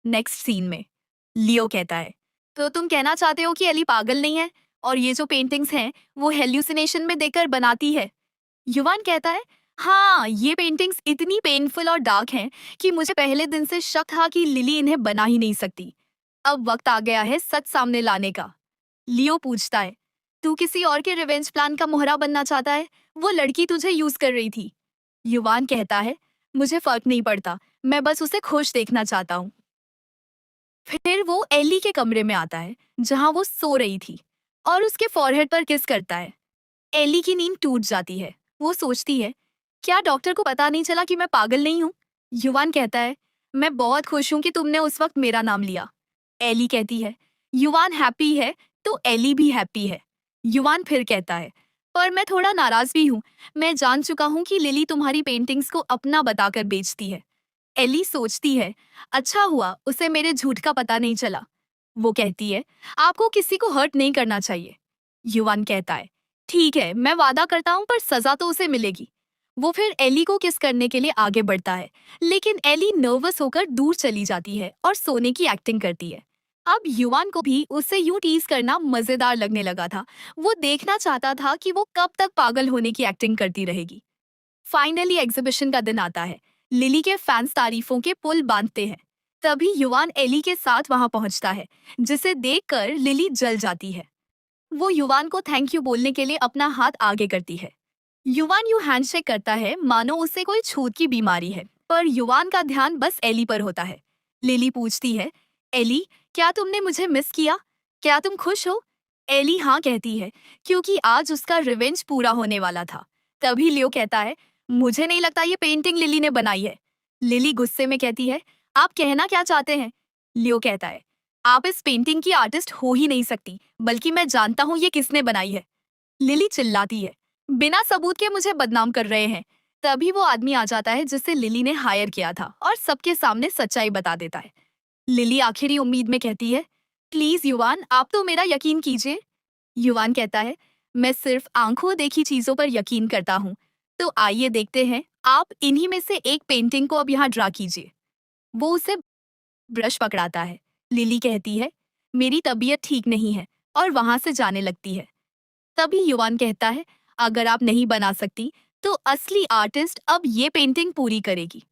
नेक्स्ट सीन में लियो कहता है, तो तुम कहना चाहते हो कि एली पागल नहीं है और ये जो पेंटिंग्स हैं वो हेल्यूसिनेशन में देखकर बनाती है? युवान कहता है, हाँ, ये पेंटिंग्स इतनी पेनफुल और डार्क हैं कि मुझे पहले दिन से शक था कि लिली इन्हें बना ही नहीं सकती। अब वक्त आ गया है सच सामने लाने का। लियो पूछता है, तू किसी और के रिवेंज प्लान का मोहरा बनना चाहता है? वो लड़की तुझे यूज कर रही थी। युवान कहता है, मुझे फर्क नहीं पड़ता, मैं बस उसे खुश देखना चाहता हूँ। फिर वो एली के कमरे में आता है जहां वो सो रही थी और उसके फॉरहेड पर किस करता है। एली की नींद टूट जाती है। वो सोचती है, क्या डॉक्टर को पता नहीं चला कि मैं पागल नहीं हूँ? युवान कहता है, मैं बहुत खुश हूँ कि तुमने उस वक्त मेरा नाम लिया। एली कहती है, युवान हैप्पी है तो एली भी हैप्पी है। युवान फिर कहता है, पर मैं थोड़ा नाराज भी हूँ। मैं जान चुका हूँ कि लिली तुम्हारी पेंटिंग्स को अपना बताकर बेचती है। एली सोचती है, अच्छा हुआ उसे मेरे झूठ का पता नहीं चला। वो कहती है, आपको किसी को हर्ट नहीं करना चाहिए। युवान कहता है, ठीक है, मैं वादा करता हूँ, पर सजा तो उसे मिलेगी। वो फिर एली को किस करने के लिए आगे बढ़ता है, लेकिन एली नर्वस होकर दूर चली जाती है और सोने की एक्टिंग करती है। अब युवान को भी उससे यूं टीज करना मजेदार लगने लगा था। वो देखना चाहता था कि वो कब तक पागल होने की एक्टिंग करती रहेगी। फाइनली एग्जीबिशन का दिन आता है। लिली के फैंस तारीफों के पुल बांधते हैं। तभी युवान एली के साथ वहां पहुंचता है, जिसे देखकर लिली जल जाती है। वो युवान को थैंक यू बोलने के लिए अपना हाथ आगे करती है। युवान यूं हैंडशेक करता है मानो उसे कोई छूत की बीमारी है, पर युवान का ध्यान बस एली पर होता है। लिली पूछती है, एली, क्या तुमने मुझे मिस किया? क्या तुम खुश हो? एली हाँ कहती है, क्योंकि आज उसका रिवेंज पूरा होने वाला था। तभी लियो कहता है, मुझे नहीं लगता ये पेंटिंग लिली ने बनाई है। लिली गुस्से में कहती है, आप कहना क्या चाहते हैं? लियो कहता है, आप इस पेंटिंग की आर्टिस्ट हो ही नहीं सकती, बल्कि मैं जानता हूँ ये किसने बनाई है। लिली चिल्लाती है, बिना सबूत के मुझे बदनाम कर रहे हैं। तभी वो आदमी आ जाता है जिसे लिली ने हायर किया था और सबके सामने सच्चाई बता देता है। लिली आखिरी उम्मीद में कहती है, प्लीज युवान, आप तो मेरा यकीन कीजिए। युवान कहता है, मैं सिर्फ आंखों देखी चीजों पर यकीन करता हूँ। तो आइए देखते हैं, आप इन्हीं में से एक पेंटिंग को अब यहाँ ड्रा कीजिए। वो उसे ब्रश पकड़ाता है। लिली कहती है, मेरी तबीयत ठीक नहीं है, और वहां से जाने लगती है। तभी युवान कहता है, अगर आप नहीं बना सकती तो असली आर्टिस्ट अब ये पेंटिंग पूरी करेगी।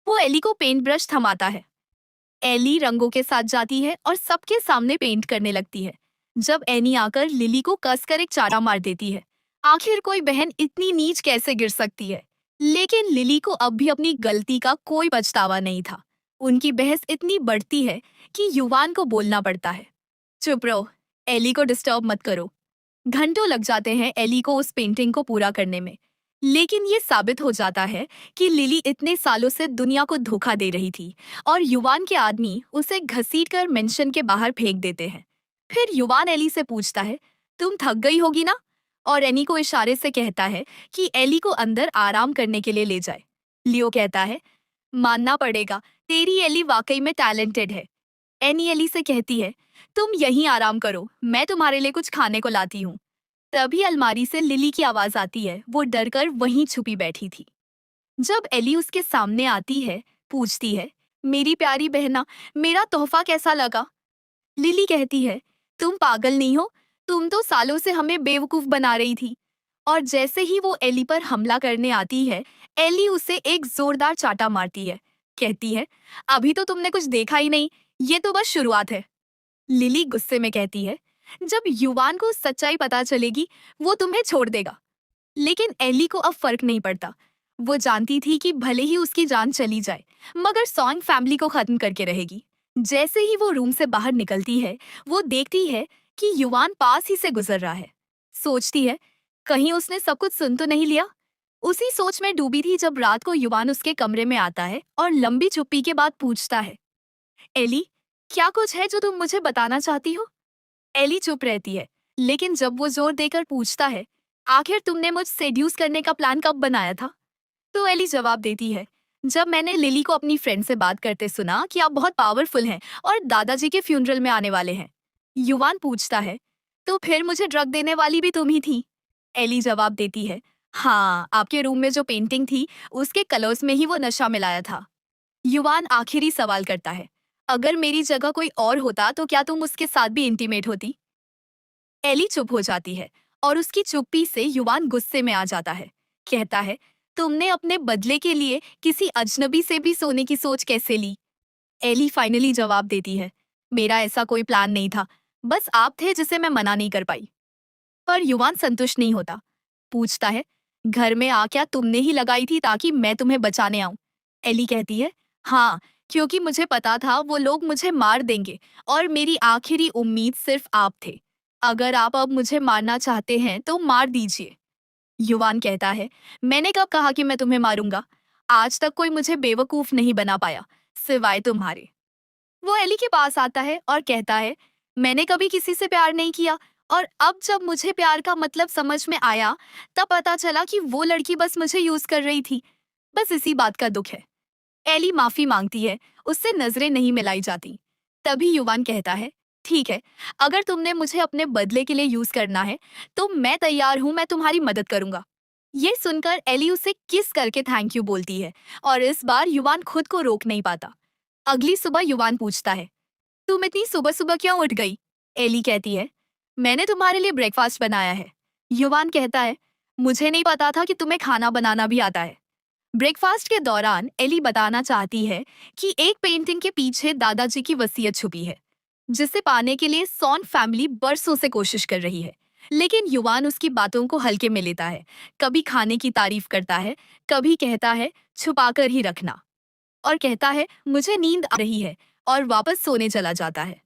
वो एली को पेंट ब्रश थमाता है। एली रंगों के साथ जाती है और सबके सामने पेंट करने लगती है। जब एनी आकर लिली को कसकर एक चारा मार देती है। आखिर कोई बहन इतनी नीच कैसे गिर सकती है? लेकिन लिली को अब भी अपनी गलती का कोई पछतावा नहीं था। उनकी बहस इतनी बढ़ती है कि युवान को बोलना पड़ता है, चुप रहो, एली को डिस्टर्ब मत करो। घंटों लग जाते हैं एली को उस पेंटिंग को पूरा करने में। लेकिन ये साबित हो जाता है कि लिली इतने सालों से दुनिया को धोखा दे रही थी और युवान के आदमी उसे घसीटकर मेंशन के बाहर फेंक देते हैं। फिर युवान एली से पूछता है, तुम थक गई होगी ना? और एनी को इशारे से कहता है कि एली को अंदर आराम करने के लिए ले जाए। लियो कहता है, मानना पड़ेगा, तेरी एली वाकई में टैलेंटेड है। एनी एली से कहती है, तुम यहीं आराम करो, मैं तुम्हारे लिए कुछ खाने को लाती हूँ। तभी अलमारी से लिली की आवाज आती है। वो डरकर वहीं छुपी बैठी थी। जब एली उसके सामने आती है, पूछती है, मेरी प्यारी बहना, मेरा तोहफा कैसा लगा? लिली कहती है, तुम पागल नहीं हो, तुम तो सालों से हमें बेवकूफ बना रही थी। और जैसे ही वो एली पर हमला करने आती है, एली उसे एक जोरदार चाटा मारती है। कहती है, अभी तो तुमने कुछ देखा ही नहीं, ये तो बस शुरुआत है। लिली गुस्से में कहती है, जब युवान को सच्चाई पता चलेगी वो तुम्हें छोड़ देगा। लेकिन एली को अब फर्क नहीं पड़ता। वो जानती थी कि भले ही उसकी जान चली जाए, मगर सॉन्ग फैमिली को खत्म करके रहेगी। जैसे ही वो रूम से बाहर निकलती है, वो देखती है कि युवान पास ही से गुजर रहा है। सोचती है, कहीं उसने सब कुछ सुन तो नहीं लिया। उसी सोच में डूबी थी जब रात को युवान उसके कमरे में आता है और लंबी चुप्पी के बाद पूछता है, एली, क्या कुछ है जो तुम मुझे बताना चाहती हो? एली चुप रहती है, लेकिन जब वो जोर देकर पूछता है, आखिर तुमने मुझ सेड्यूस करने का प्लान कब बनाया था? तो एली जवाब देती है, जब मैंने लिली को अपनी फ्रेंड से बात करते सुना कि आप बहुत पावरफुल हैं और दादाजी के फ्यूनरल में आने वाले हैं। युवान पूछता है, तो फिर मुझे ड्रग देने वाली भी तुम ही थी? एली जवाब देती है, हाँ, आपके रूम में जो पेंटिंग थी उसके कलर्स में ही वो नशा मिलाया था। युवान आखिरी सवाल करता है, अगर मेरी जगह कोई और होता तो क्या तुम उसके साथ भी इंटीमेट होती? एली चुप हो जाती है और उसकी चुप्पी से युवान गुस्से में आ जाता है। कहता है, तुमने अपने बदले के लिए किसी अजनबी से भी सोने की सोच कैसे ली? एली फाइनली जवाब देती है, मेरा ऐसा कोई प्लान नहीं था, बस आप थे जिसे मैं मना नहीं कर पाई। पर युवान संतुष्ट नहीं होता। पूछता है, घर में आ क्या तुमने ही लगाई थी ताकि मैं तुम्हें बचाने आऊं? एली कहती है, हाँ, क्योंकि मुझे पता था वो लोग मुझे मार देंगे और मेरी आखिरी उम्मीद सिर्फ आप थे। अगर आप अब मुझे मारना चाहते हैं तो मार दीजिए। युवान कहता है, मैंने कब कहा कि मैं तुम्हें मारूंगा? आज तक कोई मुझे बेवकूफ नहीं बना पाया, सिवाय तुम्हारे। वो एली के पास आता है और कहता है, मैंने कभी किसी से प्यार नहीं किया और अब जब मुझे प्यार का मतलब समझ में आया तब पता चला कि वो लड़की बस मुझे यूज कर रही थी। बस इसी बात का दुख है। एली माफी मांगती है, उससे नजरें नहीं मिलाई जाती। तभी युवान कहता है, ठीक है, अगर तुमने मुझे अपने बदले के लिए यूज करना है तो मैं तैयार हूं, मैं तुम्हारी मदद करूंगा। ये सुनकर एली उसे किस करके थैंक यू बोलती है और इस बार युवान खुद को रोक नहीं पाता। अगली सुबह युवान पूछता है, तुम इतनी सुबह सुबह क्यों उठ गई? एली कहती है, मैंने तुम्हारे लिए ब्रेकफास्ट बनाया है। युवान कहता है, मुझे नहीं पता था कि तुम्हें खाना बनाना भी आता है। ब्रेकफास्ट के दौरान एली बताना चाहती है कि एक पेंटिंग के पीछे दादाजी की वसीयत छुपी है, जिसे पाने के लिए सॉन फैमिली बरसों से कोशिश कर रही है। लेकिन युवान उसकी बातों को हल्के में लेता है। कभी खाने की तारीफ करता है, कभी कहता है छुपाकर ही रखना, और कहता है मुझे नींद आ रही है, और वापस सोने चला जाता है।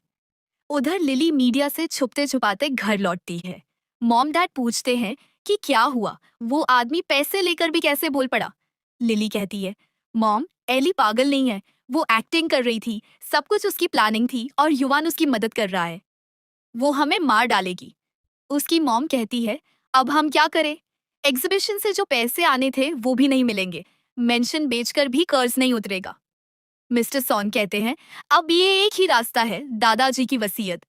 उधर लिली मीडिया से छुपते छुपाते घर लौटती है। मॉम डैड पूछते हैं कि क्या हुआ, वो आदमी पैसे लेकर भी कैसे बोल पड़ा? लिली कहती है, मॉम, एली पागल नहीं है, वो एक्टिंग कर रही थी, सब कुछ उसकी प्लानिंग थी और युवान उसकी मदद कर रहा है। वो हमें मार डालेगी। उसकी मॉम कहती है, अब हम क्या करें? एग्जीबिशन से जो पैसे आने थे वो भी नहीं मिलेंगे, मेंशन बेचकर भी कर्ज नहीं उतरेगा। मिस्टर सॉन कहते हैं, अब ये एक ही रास्ता है, दादाजी की वसीयत।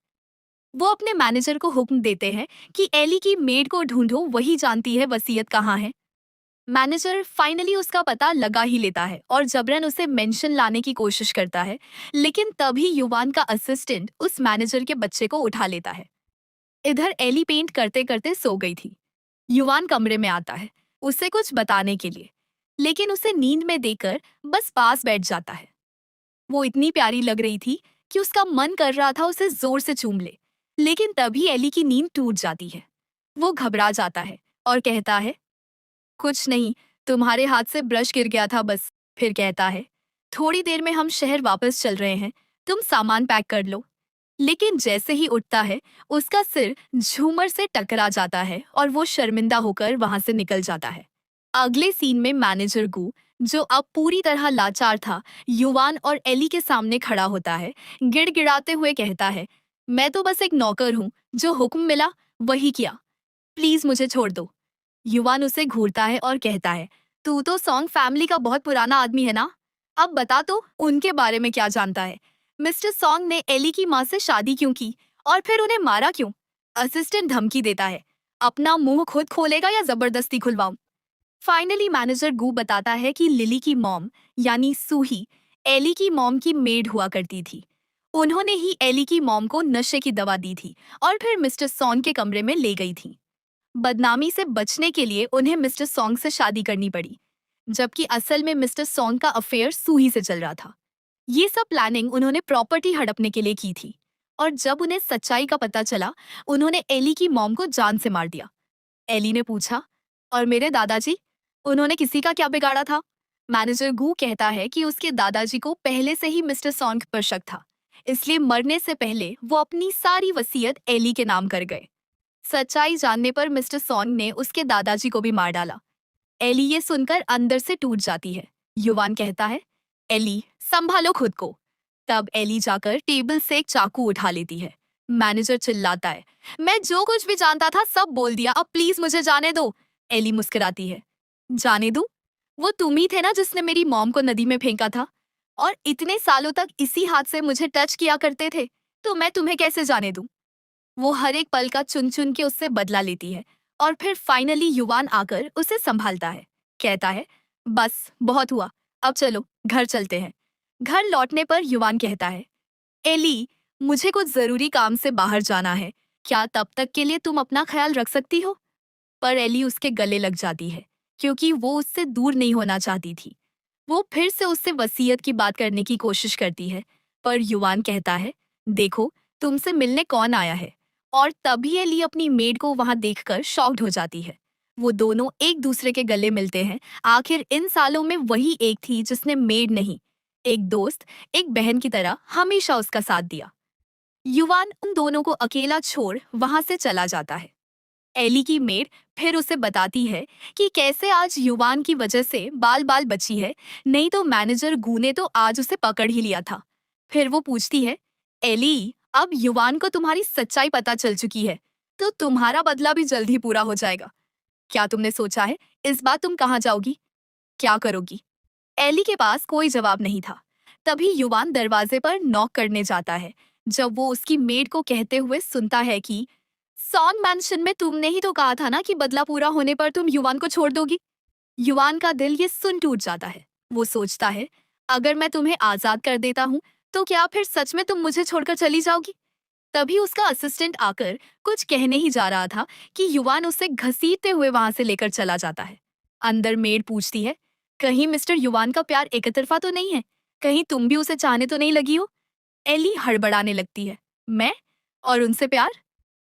वो अपने मैनेजर को हुक्म देते हैं कि एली की मेड को ढूंढो, वही जानती है वसीयत कहाँ है। मैनेजर फाइनली उसका पता लगा ही लेता है और जबरन उसे मेंशन लाने की कोशिश करता है, लेकिन तभी युवान का असिस्टेंट उस मैनेजर के बच्चे को उठा लेता है। इधर एली पेंट करते करते सो गई थी। युवान कमरे में आता है उसे कुछ बताने के लिए, लेकिन उसे नींद में देकर बस पास बैठ जाता है। वो इतनी प्यारी लग रही थी कि उसका मन कर रहा था उसे जोर से चूम ले, लेकिन तभी एली की नींद टूट जाती है। वो घबरा जाता है और कहता है, कुछ नहीं, तुम्हारे हाथ से ब्रश गिर गया था बस। फिर कहता है, थोड़ी देर में हम शहर वापस चल रहे हैं, तुम सामान पैक कर लो। लेकिन जैसे ही उठता है उसका सिर झूमर से टकरा जाता है और वो शर्मिंदा होकर वहां से निकल जाता है। अगले सीन में मैनेजर गू, जो अब पूरी तरह लाचार था, युवान और एली के सामने खड़ा होता है। गिड़गिड़ाते हुए कहता है, मैं तो बस एक नौकर हूँ, जो हुक्म मिला वही किया, प्लीज मुझे छोड़ दो। युवान उसे घूरता है और कहता है, तू तो सॉन्ग फैमिली का बहुत पुराना आदमी है ना, अब बता तो उनके बारे में क्या जानता है? मिस्टर सॉन्ग ने एली की माँ से शादी क्यों की और फिर उन्हें मारा क्यों? असिस्टेंट धमकी देता है, अपना मुंह खुद खोलेगा या जबरदस्ती खुलवाऊं? फाइनली मैनेजर गू बताता है कि लिली की मॉम यानी सूही एली की मॉम की मेड हुआ करती थी। उन्होंने ही एली की मॉम को नशे की दवा दी थी और फिर मिस्टर सॉन्ग के कमरे में ले गई थी। बदनामी से बचने के लिए उन्हें मिस्टर सॉन्ग से शादी करनी पड़ी, जबकि असल में मिस्टर सॉन्ग का अफेयर सूही से चल रहा था। ये सब प्लानिंग उन्होंने प्रॉपर्टी हड़पने के लिए की थी, और जब उन्हें सच्चाई का पता चला उन्होंने एली की मॉम को जान से मार दिया। एली ने पूछा, और मेरे दादाजी, उन्होंने किसी का क्या बिगाड़ा था? मैनेजर गू कहता है कि उसके दादाजी को पहले से ही मिस्टर सॉन्ग पर शक था, इसलिए मरने से पहले वो अपनी सारी वसीयत एली के नाम कर गए। सच्चाई जानने पर मिस्टर सॉन्ग ने उसके दादाजी को भी मार डाला। एली ये सुनकर अंदर से टूट जाती है। युवान कहता है, एली संभालो खुद को। तब एली जाकर टेबल से एक चाकू उठा लेती है। मैनेजर चिल्लाता है, मैं जो कुछ भी जानता था सब बोल दिया, अब प्लीज मुझे जाने दो। एली मुस्कुराती है, जाने दूं? वो तुम ही थे ना जिसने मेरी मॉम को नदी में फेंका था, और इतने सालों तक इसी हाथ से मुझे टच किया करते थे, तो मैं तुम्हें कैसे जाने दूं? वो हर एक पल का चुन चुन के उससे बदला लेती है। और फिर फाइनली युवान आकर उसे संभालता है। कहता है, बस बहुत हुआ, अब चलो घर चलते हैं। घर लौटने पर युवान कहता है, एली, मुझे कुछ जरूरी काम से बाहर जाना है, क्या तब तक के लिए तुम अपना ख्याल रख सकती हो? पर एली उसके गले लग जाती है, क्योंकि वो उससे दूर नहीं होना चाहती थी। वो फिर से उससे वसीयत की बात करने की कोशिश करती है, पर युवान कहता है, देखो, तुमसे मिलने कौन आया है? और तभी एली अपनी मेड को वहां देखकर शॉक्ड हो जाती है। वो दोनों एक दूसरे के गले मिलते हैं। आखिर इन सालों में वही एक थी जिसने मेड नहीं, एक दोस्त, एक बहन की तरह हमेशा उसका साथ दिया। युवान उन दोनों को अकेला छोड़ वहां से चला जाता है। एली की मेड फिर उसे बताती है कि कैसे आज युवान की वजह से बाल बाल बची है, नहीं तो मैनेजर गू ने तो आज उसे पकड़ ही लिया था। फिर वो पूछती है, एली, अब युवान को तुम्हारी सच्चाई पता चल चुकी है, तो तुम्हारा बदला भी जल्द ही पूरा हो जाएगा। क्या तुमने सोचा है इस बार तुम कहाँ जाओगी, क्या करोगी? एली के पास कोई जवाब नहीं था। तभी युवान दरवाजे पर नॉक करने जाता है। जब वो उसकी मेड को कहते हुए सुनता है कि सॉन्ग मैंशन में तुमने ही तो कहा था ना कि बदला पूरा होने पर तुम युवान को छोड़ दोगी। युवान का दिल ये सुन टूट जाता है। वो सोचता है, अगर मैं तुम्हें आजाद कर देता हूँ तो क्या फिर सच में तुम मुझे छोड़कर चली जाओगी? तभी उसका असिस्टेंट आकर कुछ कहने ही जा रहा था कि युवान उसे घसीटते हुए वहां से लेकर चला जाता है। अंदर मेड पूछती है, कहीं मिस्टर युवान का प्यार एक तरफा तो नहीं है? कहीं तुम भी उसे चाहने तो नहीं लगी हो? एली हड़बड़ाने लगती है, मैं? और उनसे प्यार?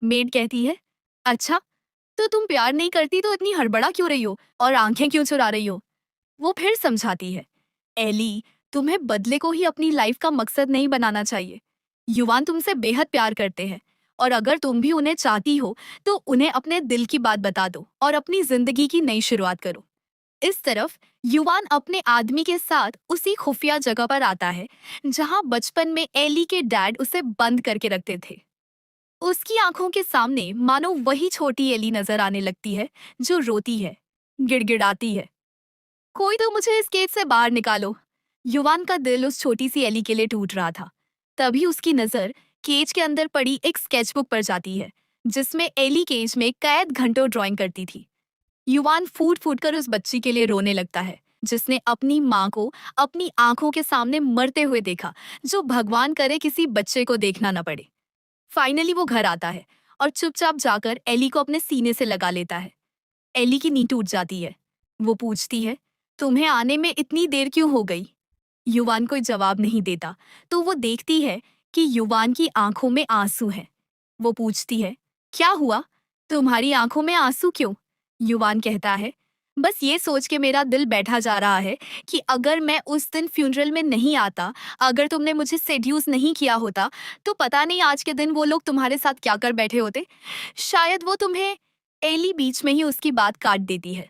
मेड कहती है, अच्छा, तो तुम प्यार नहीं करती तो इतनी हड़बड़ा क्यों रही हो और आंखें क्यों चुरा रही हो? वो फिर समझाती है, एली, तुम्हें बदले को ही अपनी लाइफ का मकसद नहीं बनाना चाहिए। युवान तुमसे बेहद प्यार करते हैं, और अगर तुम भी उन्हें चाहती हो तो उन्हें अपने दिल की बात बता दो और अपनी जिंदगी की नई शुरुआत करो। इस तरफ युवान अपने आदमी के साथ उसी खुफिया जगह पर आता है जहां बचपन में एली के डैड उसे बंद करके रखते थे। उसकी आंखों के सामने मानो वही छोटी एली नजर आने लगती है, जो रोती है, गिड़गिड़ाती है, कोई तो मुझे इस केज से बाहर निकालो। युवान का दिल उस छोटी सी एली के लिए टूट रहा था। तभी उसकी नजर केज के अंदर पड़ी एक स्केचबुक पर जाती है, जिसमें एली केज में कैद घंटों ड्राइंग करती थी। युवान फूट फूट कर उस बच्ची के लिए रोने लगता है, जिसने अपनी माँ को अपनी आंखों के सामने मरते हुए देखा, जो भगवान करे किसी बच्चे को देखना न पड़े। फाइनली वो घर आता है और चुपचाप जाकर एली को अपने सीने से लगा लेता है। एली की नींद टूट जाती है। वो पूछती है, तुम्हें आने में इतनी देर क्यों हो गई? युवान कोई जवाब नहीं देता, तो वो देखती है कि युवान की आंखों में आंसू हैं। वो पूछती है, क्या हुआ? तुम्हारी आंखों में आंसू क्यों? युवान कहता है, बस ये सोच के मेरा दिल बैठा जा रहा है कि अगर मैं उस दिन फ्यूनरल में नहीं आता, अगर तुमने मुझे सेड्यूस नहीं किया होता, तो पता नहीं आज के दिन वो लोग तुम्हारे साथ क्या कर बैठे होते। शायद वो तुम्हें। एली बीच में ही उसकी बात काट देती है,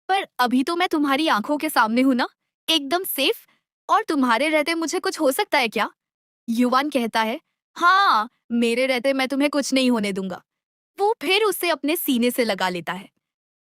पर अभी तो मैं तुम्हारी आंखों के सामने हूं ना, एकदम सेफ, और तुम्हारे रहते मुझे कुछ हो सकता है क्या? युवान कहता है, हाँ, मेरे रहते मैं तुम्हें कुछ नहीं होने दूंगा। वो फिर उसे अपने सीने से लगा लेता है।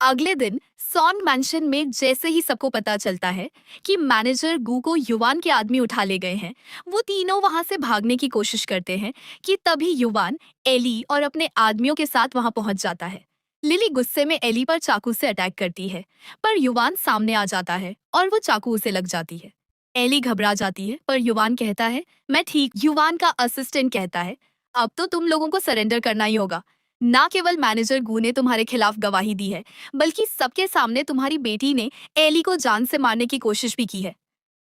अगले दिन सॉन्ग मैंशन में जैसे ही सबको पता चलता है कि मैनेजर गू को युवान के आदमी उठा ले गए हैं, वो तीनों वहां से भागने की कोशिश करते हैं कि तभी युवान एली और अपने आदमियों के साथ वहां पहुंच जाता है। लिली गुस्से में एली पर चाकू से अटैक करती है, पर युवान सामने आ जाता है और वो चाकू उसे लग जाती है। एली घबरा जाती है, पर युवान कहता है, मैं ठीक। युवान का असिस्टेंट कहता है, अब तो तुम लोगों को सरेंडर करना ही होगा। ना केवल मैनेजर गू ने तुम्हारे खिलाफ गवाही दी है, बल्कि सबके सामने तुम्हारी बेटी ने एली को जान से मारने की कोशिश भी की है।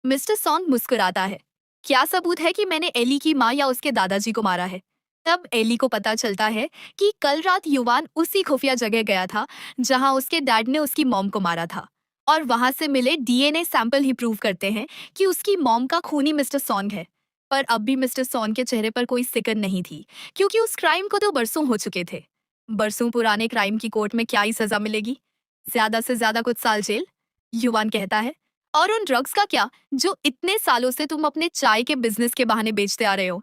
मिस्टर सॉन्ग मुस्कुराता है, क्या सबूत है कि मैंने एली की माँ या उसके दादाजी को मारा है? तब एली को पता चलता है कि कल रात युवान उसी खुफिया जगह गया था जहां उसके डैड ने उसकी मॉम को मारा था, और वहां से मिले डीएनए सैंपल ही प्रूव करते हैं कि उसकी मॉम का खूनी मिस्टर सॉन्ग है। पर अब भी मिस्टर सॉन्ग के चेहरे पर कोई सिकन नहीं थी, क्योंकि उस क्राइम को तो बरसों हो चुके थे। बरसों पुराने क्राइम की कोर्ट में क्या ही सजा मिलेगी? ज्यादा से ज्यादा कुछ साल जेल। युवान कहता है, और उन ड्रग्स का क्या, जो इतने सालों से तुम अपने चाय के बिजनेस के बहाने बेचते आ रहे हो?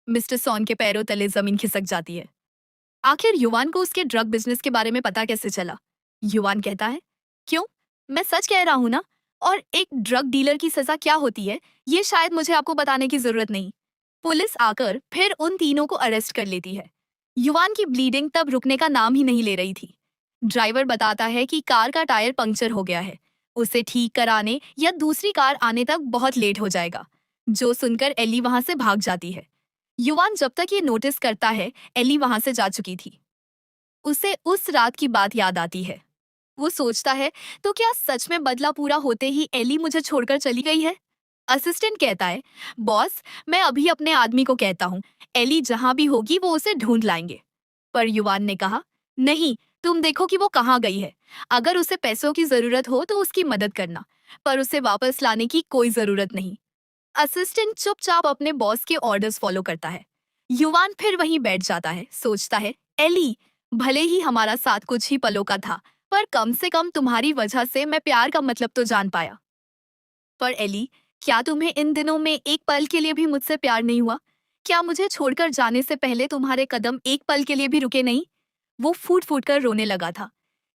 मिस्टर सॉन के पैरों तले जमीन खिसक जाती है। आखिर युवान को उसके ड्रग बिजनेस के बारे में पता कैसे चला? युवान कहता है, क्यों, मैं सच कह रहा हूं ना, और एक ड्रग डीलर की सजा क्या होती है ये शायद मुझे आपको बताने की जरूरत नहीं। पुलिस आकर फिर उन तीनों को अरेस्ट कर लेती है। युवान की ब्लीडिंग तब रुकने का नाम ही नहीं ले रही थी। ड्राइवर बताता है कि कार का टायर पंक्चर हो गया है, उसे ठीक कराने या दूसरी कार आने तक बहुत लेट हो जाएगा। जो सुनकर एली वहां से भाग जाती है। युवान जब तक ये नोटिस करता है, एली वहां से जा चुकी थी। उसे उस रात की बात याद आती है। वो सोचता है, तो क्या सच में बदला पूरा होते ही एली मुझे छोड़कर चली गई है? असिस्टेंट कहता है, बॉस, मैं अभी अपने आदमी को कहता हूँ, एली जहां भी होगी वो उसे ढूंढ लाएंगे। पर युवान ने कहा, नहीं, तुम देखो कि वो कहाँ गई है। अगर उसे पैसों की जरूरत हो तो उसकी मदद करना, पर उसे वापस लाने की कोई जरूरत नहीं। असिस्टेंट चुपचाप अपने बॉस के ऑर्डर्स फॉलो करता है। युवान फिर वहीं बैठ जाता है, सोचता है, एली, भले ही हमारा साथ कुछ ही पलों का था, पर कम से कम तुम्हारी वजह से मैं प्यार का मतलब तो जान पाया। पर एली, क्या तुम्हें इन दिनों में एक पल के लिए भी मुझसे प्यार नहीं हुआ? क्या मुझे छोड़कर जाने से पहले तुम्हारे कदम एक पल के लिए भी रुके नहीं? वो फूट फूट कर रोने लगा था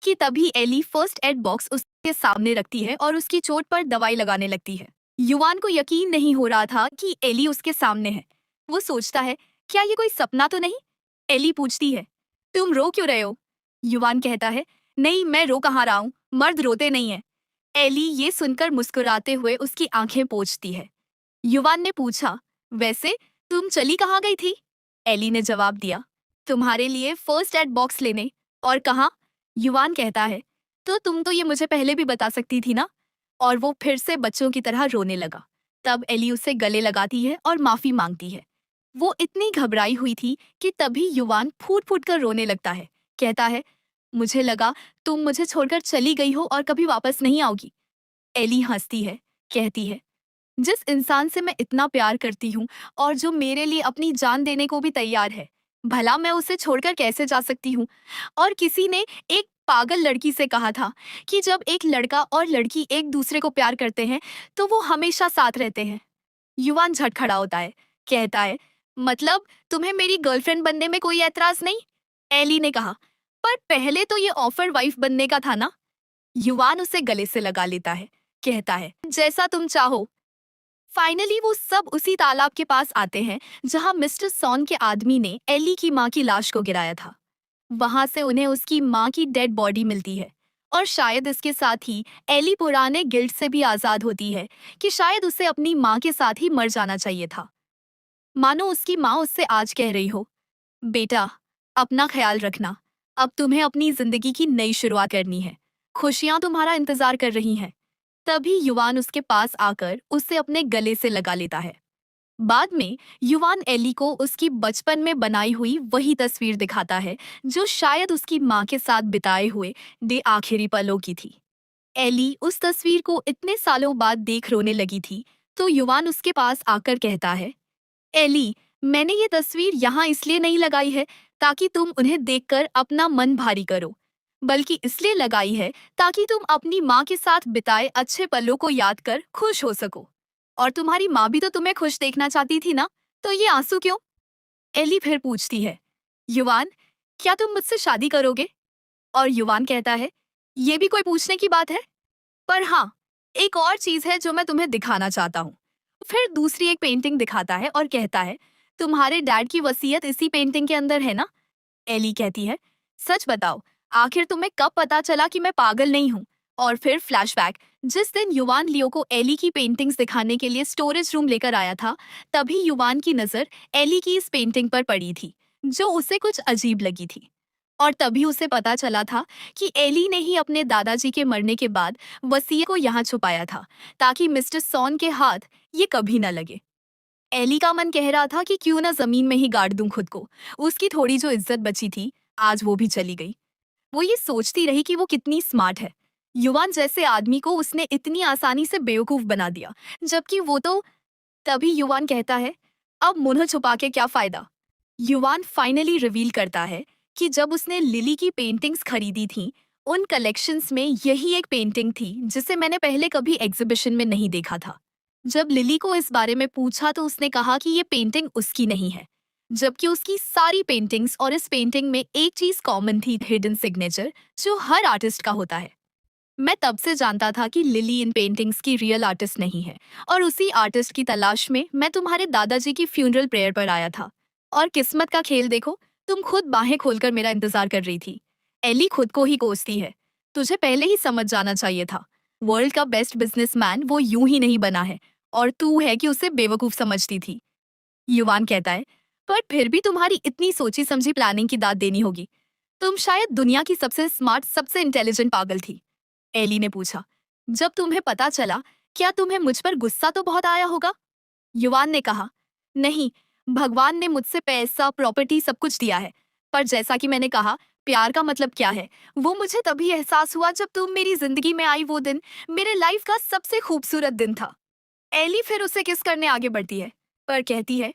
कि तभी एली फर्स्ट एड बॉक्स उसके सामने रखती है और उसकी चोट पर दवाई लगाने लगती है। युवान को यकीन नहीं हो रहा था कि एली उसके सामने है। वो सोचता है, क्या ये कोई सपना तो नहीं? एली पूछती है, तुम रो क्यों रहे हो? युवान कहता है, नहीं, मैं रो कहाँ रहा हूँ, मर्द रोते नहीं है। एली ये सुनकर मुस्कुराते हुए उसकी आंखें पोंछती है। युवान ने पूछा, वैसे तुम चली कहाँ गई थी? एली ने जवाब दिया, तुम्हारे लिए फर्स्ट एड बॉक्स लेने। और कहाँ? युवान कहता है, तो तुम तो ये मुझे पहले भी बता सकती थी ना। और वो फिर से बच्चों की तरह रोने लगा। तब एली उसे गले लगाती है और माफी मांगती है। वो इतनी घबराई हुई थी कि तभी युवान फूट फूट कर रोने लगता है। कहता है, मुझे लगा तुम मुझे छोड़कर चली गई हो और कभी वापस नहीं आओगी। एली हंसती है, कहती है, जिस इंसान से मैं इतना प्यार करती हूँ और जो मेरे लिए अपनी जान देने को भी तैयार है, भला मैं उसे छोड़कर कैसे जा सकती हूँ? और किसी ने एक पागल लड़की से कहा था कि जब एक लड़का और लड़की एक दूसरे को प्यार करते हैं तो वो हमेशा साथ रहते हैं। युवान झट खड़ा होता है, कहता है, मतलब तुम्हें मेरी गर्लफ्रेंड बनने में कोई ऐतराज नहीं? एली ने कहा, पर पहले तो ये ऑफर वाइफ बनने का था ना। युवान उसे गले से लगा लेता है, कहता है, जैसा तुम चाहो। फाइनली वो सब उसी तालाब के पास आते हैं जहां मिस्टर सॉन के आदमी ने एली की मां की लाश को गिराया था। वहां से उन्हें उसकी मां की डेड बॉडी मिलती है और शायद इसके साथ ही एली पुराने गिल्ट से भी आजाद होती है कि शायद उसे अपनी मां के साथ ही मर जाना चाहिए था। मानो उसकी मां उससे आज कह रही हो, बेटा, अपना ख्याल रखना, अब तुम्हें अपनी जिंदगी की नई शुरुआत करनी है, खुशियां तुम्हारा इंतजार कर रही हैं। तभी युवान उसके पास आकर उसे अपने गले से लगा लेता है। बाद में युवान एली को उसकी बचपन में बनाई हुई वही तस्वीर दिखाता है जो शायद उसकी मां के साथ बिताए हुए दे आखिरी पलों की थी। एली उस तस्वीर को इतने सालों बाद देख रोने लगी थी, तो युवान उसके पास आकर कहता है, एली, मैंने ये तस्वीर यहाँ इसलिए नहीं लगाई है ताकि तुम उन्हें देखकर अपना मन भारी करो, बल्कि इसलिए लगाई है ताकि तुम अपनी माँ के साथ बिताए अच्छे पलों को याद कर खुश हो सको। और तुम्हारी माँ भी तो तुम्हें खुश देखना चाहती थी ना, तो ये आंसू क्यों? एली फिर पूछती है, युवान, क्या तुम मुझसे शादी करोगे? और युवान कहता है, ये भी कोई पूछने की बात है? पर हाँ, एक और चीज है जो मैं तुम्हें दिखाना चाहता हूँ। फिर दूसरी एक पेंटिंग दिखाता है और कहता है, तुम्हारे डैड की वसीयत इसी पेंटिंग के अंदर है ना? एली कहती है, सच बताओ, आखिर तुम्हें कब पता चला कि मैं पागल नहीं हूँ? और फिर फ्लैशबैक, जिस दिन युवान लियो को एली की पेंटिंग्स दिखाने के लिए स्टोरेज रूम लेकर आया था, तभी युवान की नजर एली की इस पेंटिंग पर पड़ी थी, जो उसे कुछ अजीब लगी थी। और तभी उसे पता चला था कि एली ने ही अपने दादाजी के मरने के बाद वसीयत को यहाँ छुपाया था, ताकि मिस्टर सॉन के हाथ ये कभी न लगे। एली का मन कह रहा था कि क्यों ना जमीन में ही गाड़ दूं खुद को। उसकी थोड़ी जो इज्जत बची थी, आज वो भी चली गई। वो ये सोचती रही कि वो कितनी स्मार्ट है। युवान जैसे आदमी को उसने इतनी आसानी से बेवकूफ बना दिया, जबकि वो तो। तभी युवान कहता है, अब मुंह छुपा के क्या फायदा? युवान फाइनली रिवील करता है कि जब उसने लिली की पेंटिंग्स खरीदी थी, उन कलेक्शंस में यही एक पेंटिंग थी जिसे मैंने पहले कभी एग्जीबिशन में नहीं देखा था। जब लिली को इस बारे में पूछा तो उसने कहा कि ये पेंटिंग उसकी नहीं है, जबकि उसकी सारी पेंटिंग्स और इस पेंटिंग में एक चीज कॉमन थी, हिडन सिग्नेचर, जो हर आर्टिस्ट का होता है। मैं तब से जानता था कि लिली इन पेंटिंग्स की रियल आर्टिस्ट नहीं है, और उसी आर्टिस्ट की तलाश में मैं तुम्हारे दादाजी की फ्यूनरल प्रेयर पर आया था। और किस्मत का खेल देखो, तुम खुद बाहें खोलकर मेरा इंतजार कर रही थी। एली खुद को ही कोसती है। तुझे पहले ही समझ जाना चाहिए था। वर्ल्ड का बेस्ट बिजनेसमैन वो यूं ही नहीं बना है, और तू है कि उसे बेवकूफ समझती थी। युवान कहता है, पर फिर भी तुम्हारी इतनी सोची समझी प्लानिंग की दाद देनी होगी। तुम शायद दुनिया की सबसे स्मार्ट, सबसे इंटेलिजेंट पागल थी। एली ने पूछा, जब तुम्हें पता चला, क्या तुम्हें मुझ पर गुस्सा तो बहुत आया होगा? युवान ने कहा, नहीं, भगवान ने मुझसे पैसा, प्रॉपर्टी सब कुछ दिया है। पर जैसा कि मैंने कहा, प्यार का मतलब क्या है, वो मुझे तभी एहसास हुआ जब तुम मेरी जिंदगी में आई। वो दिन मेरे लाइफ का सबसे खूबसूरत दिन था। एली फिर उसे किस करने आगे बढ़ती है, पर कहती है,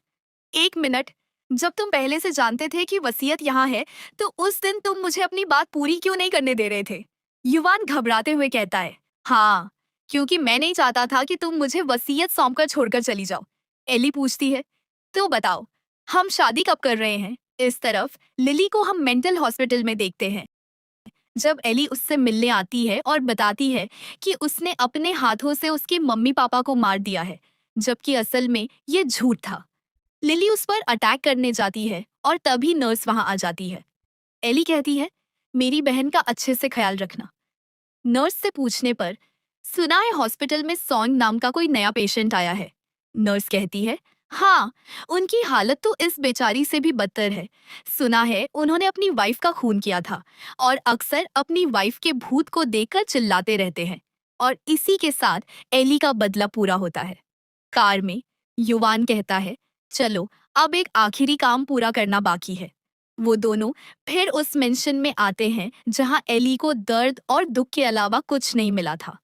एक मिनट, जब तुम पहले से जानते थे कि वसीयत यहाँ है, तो उस दिन तुम मुझे अपनी बात पूरी क्यों नहीं करने दे रहे थे? युवान घबराते हुए कहता है, हाँ, क्योंकि मैं नहीं चाहता था कि तुम मुझे वसीयत सौंपकर छोड़कर चली जाओ। एली पूछती है, तो बताओ, हम शादी कब कर रहे हैं? इस तरफ लिली को हम मेंटल हॉस्पिटल में देखते हैं। जब एली उससे मिलने आती है और बताती है कि उसने अपने हाथों से उसके मम्मी पापा को मार दिया है, जबकि असल में ये झूठ था। लिली उस पर अटैक करने जाती है और तभी नर्स वहां आ जाती है। एली कहती है, मेरी बहन का अच्छे से ख्याल रखना। नर्स से पूछने पर, सुना है हॉस्पिटल में सॉन्ग नाम का कोई नया पेशेंट आया है। नर्स कहती है, हाँ, उनकी हालत तो इस बेचारी से भी बदतर है। सुना है उन्होंने अपनी वाइफ का खून किया था और अक्सर अपनी वाइफ के भूत को देखकर चिल्लाते रहते हैं। और इसी के साथ एली का बदला पूरा होता है। कार में युवान कहता है, चलो, अब एक आखिरी काम पूरा करना बाकी है। वो दोनों फिर उस मेंशन में आते हैं जहां एली को दर्द और दुख के अलावा कुछ नहीं मिला था।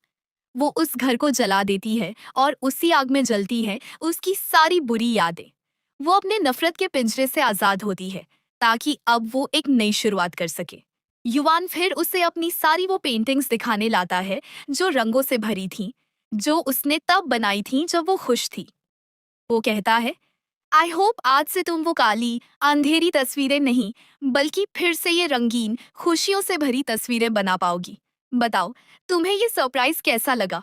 वो उस घर को जला देती है और उसी आग में जलती है उसकी सारी बुरी यादें। वो अपने नफरत के पिंजरे से आजाद होती है ताकि अब वो एक नई शुरुआत कर सके। युवान फिर उसे अपनी सारी वो पेंटिंग्स दिखाने लाता है जो रंगों से भरी थीं, जो उसने तब बनाई थीं जब वो खुश थी। वो कहता है, आई होप आज से तुम वो काली, अंधेरी तस्वीरें नहीं, बल्कि फिर से ये रंगीन, खुशियों से भरी तस्वीरें बना पाओगी। बताओ, तुम्हें ये सरप्राइज कैसा लगा?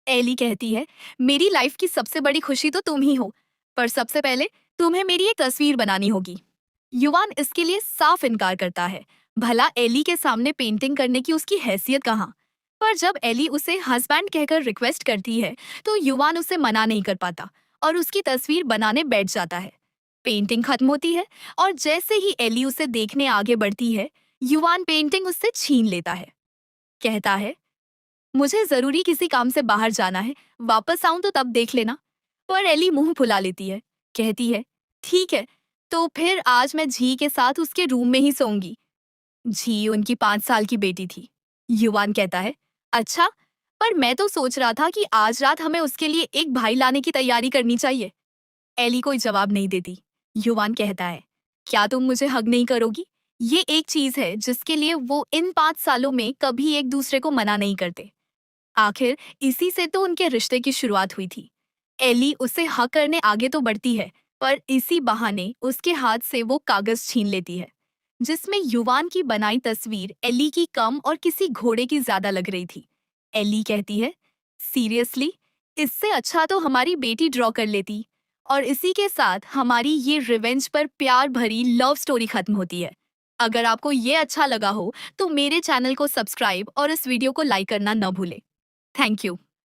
एली कहती है, मेरी लाइफ की सबसे बड़ी खुशी तो तुम ही हो, पर सबसे पहले तुम्हें मेरी एक तस्वीर बनानी होगी। युवान इसके लिए साफ इनकार करता है। भला एली के सामने पेंटिंग करने की उसकी हैसियत कहाँ? पर जब एली उसे हस्बैंड कहकर रिक्वेस्ट करती है, तो युवान उसे मना नहीं कर पाता और उसकी तस्वीर बनाने बैठ जाता है। पेंटिंग खत्म होती है और जैसे ही एली उसे देखने आगे बढ़ती है, युवान पेंटिंग उससे छीन लेता है। कहता है, मुझे जरूरी किसी काम से बाहर जाना है, वापस आऊं तो तब देख लेना। पर एली मुंह फुला लेती है, कहती है, ठीक है, तो फिर आज मैं झी के साथ उसके रूम में ही सोऊंगी। झी उनकी 5 साल की बेटी थी। युवान कहता है, अच्छा, पर मैं तो सोच रहा था कि आज रात हमें उसके लिए एक भाई लाने की तैयारी करनी चाहिए। एली कोई जवाब नहीं देती। युवान कहता है, क्या तुम मुझे हग नहीं करोगी? ये एक चीज है जिसके लिए वो इन 5 सालों में कभी एक दूसरे को मना नहीं करते। आखिर इसी से तो उनके रिश्ते की शुरुआत हुई थी। एली उसे हक करने आगे तो बढ़ती है, पर इसी बहाने उसके हाथ से वो कागज छीन लेती है जिसमें युवान की बनाई तस्वीर एली की कम और किसी घोड़े की ज्यादा लग रही थी। एली कहती है, सीरियसली, इससे अच्छा तो हमारी बेटी ड्रॉ कर लेती। और इसी के साथ हमारी ये रिवेंज पर प्यार भरी लव स्टोरी खत्म होती है। अगर आपको ये अच्छा लगा हो तो मेरे चैनल को सब्सक्राइब और इस वीडियो को लाइक करना न भूलें। Thank you.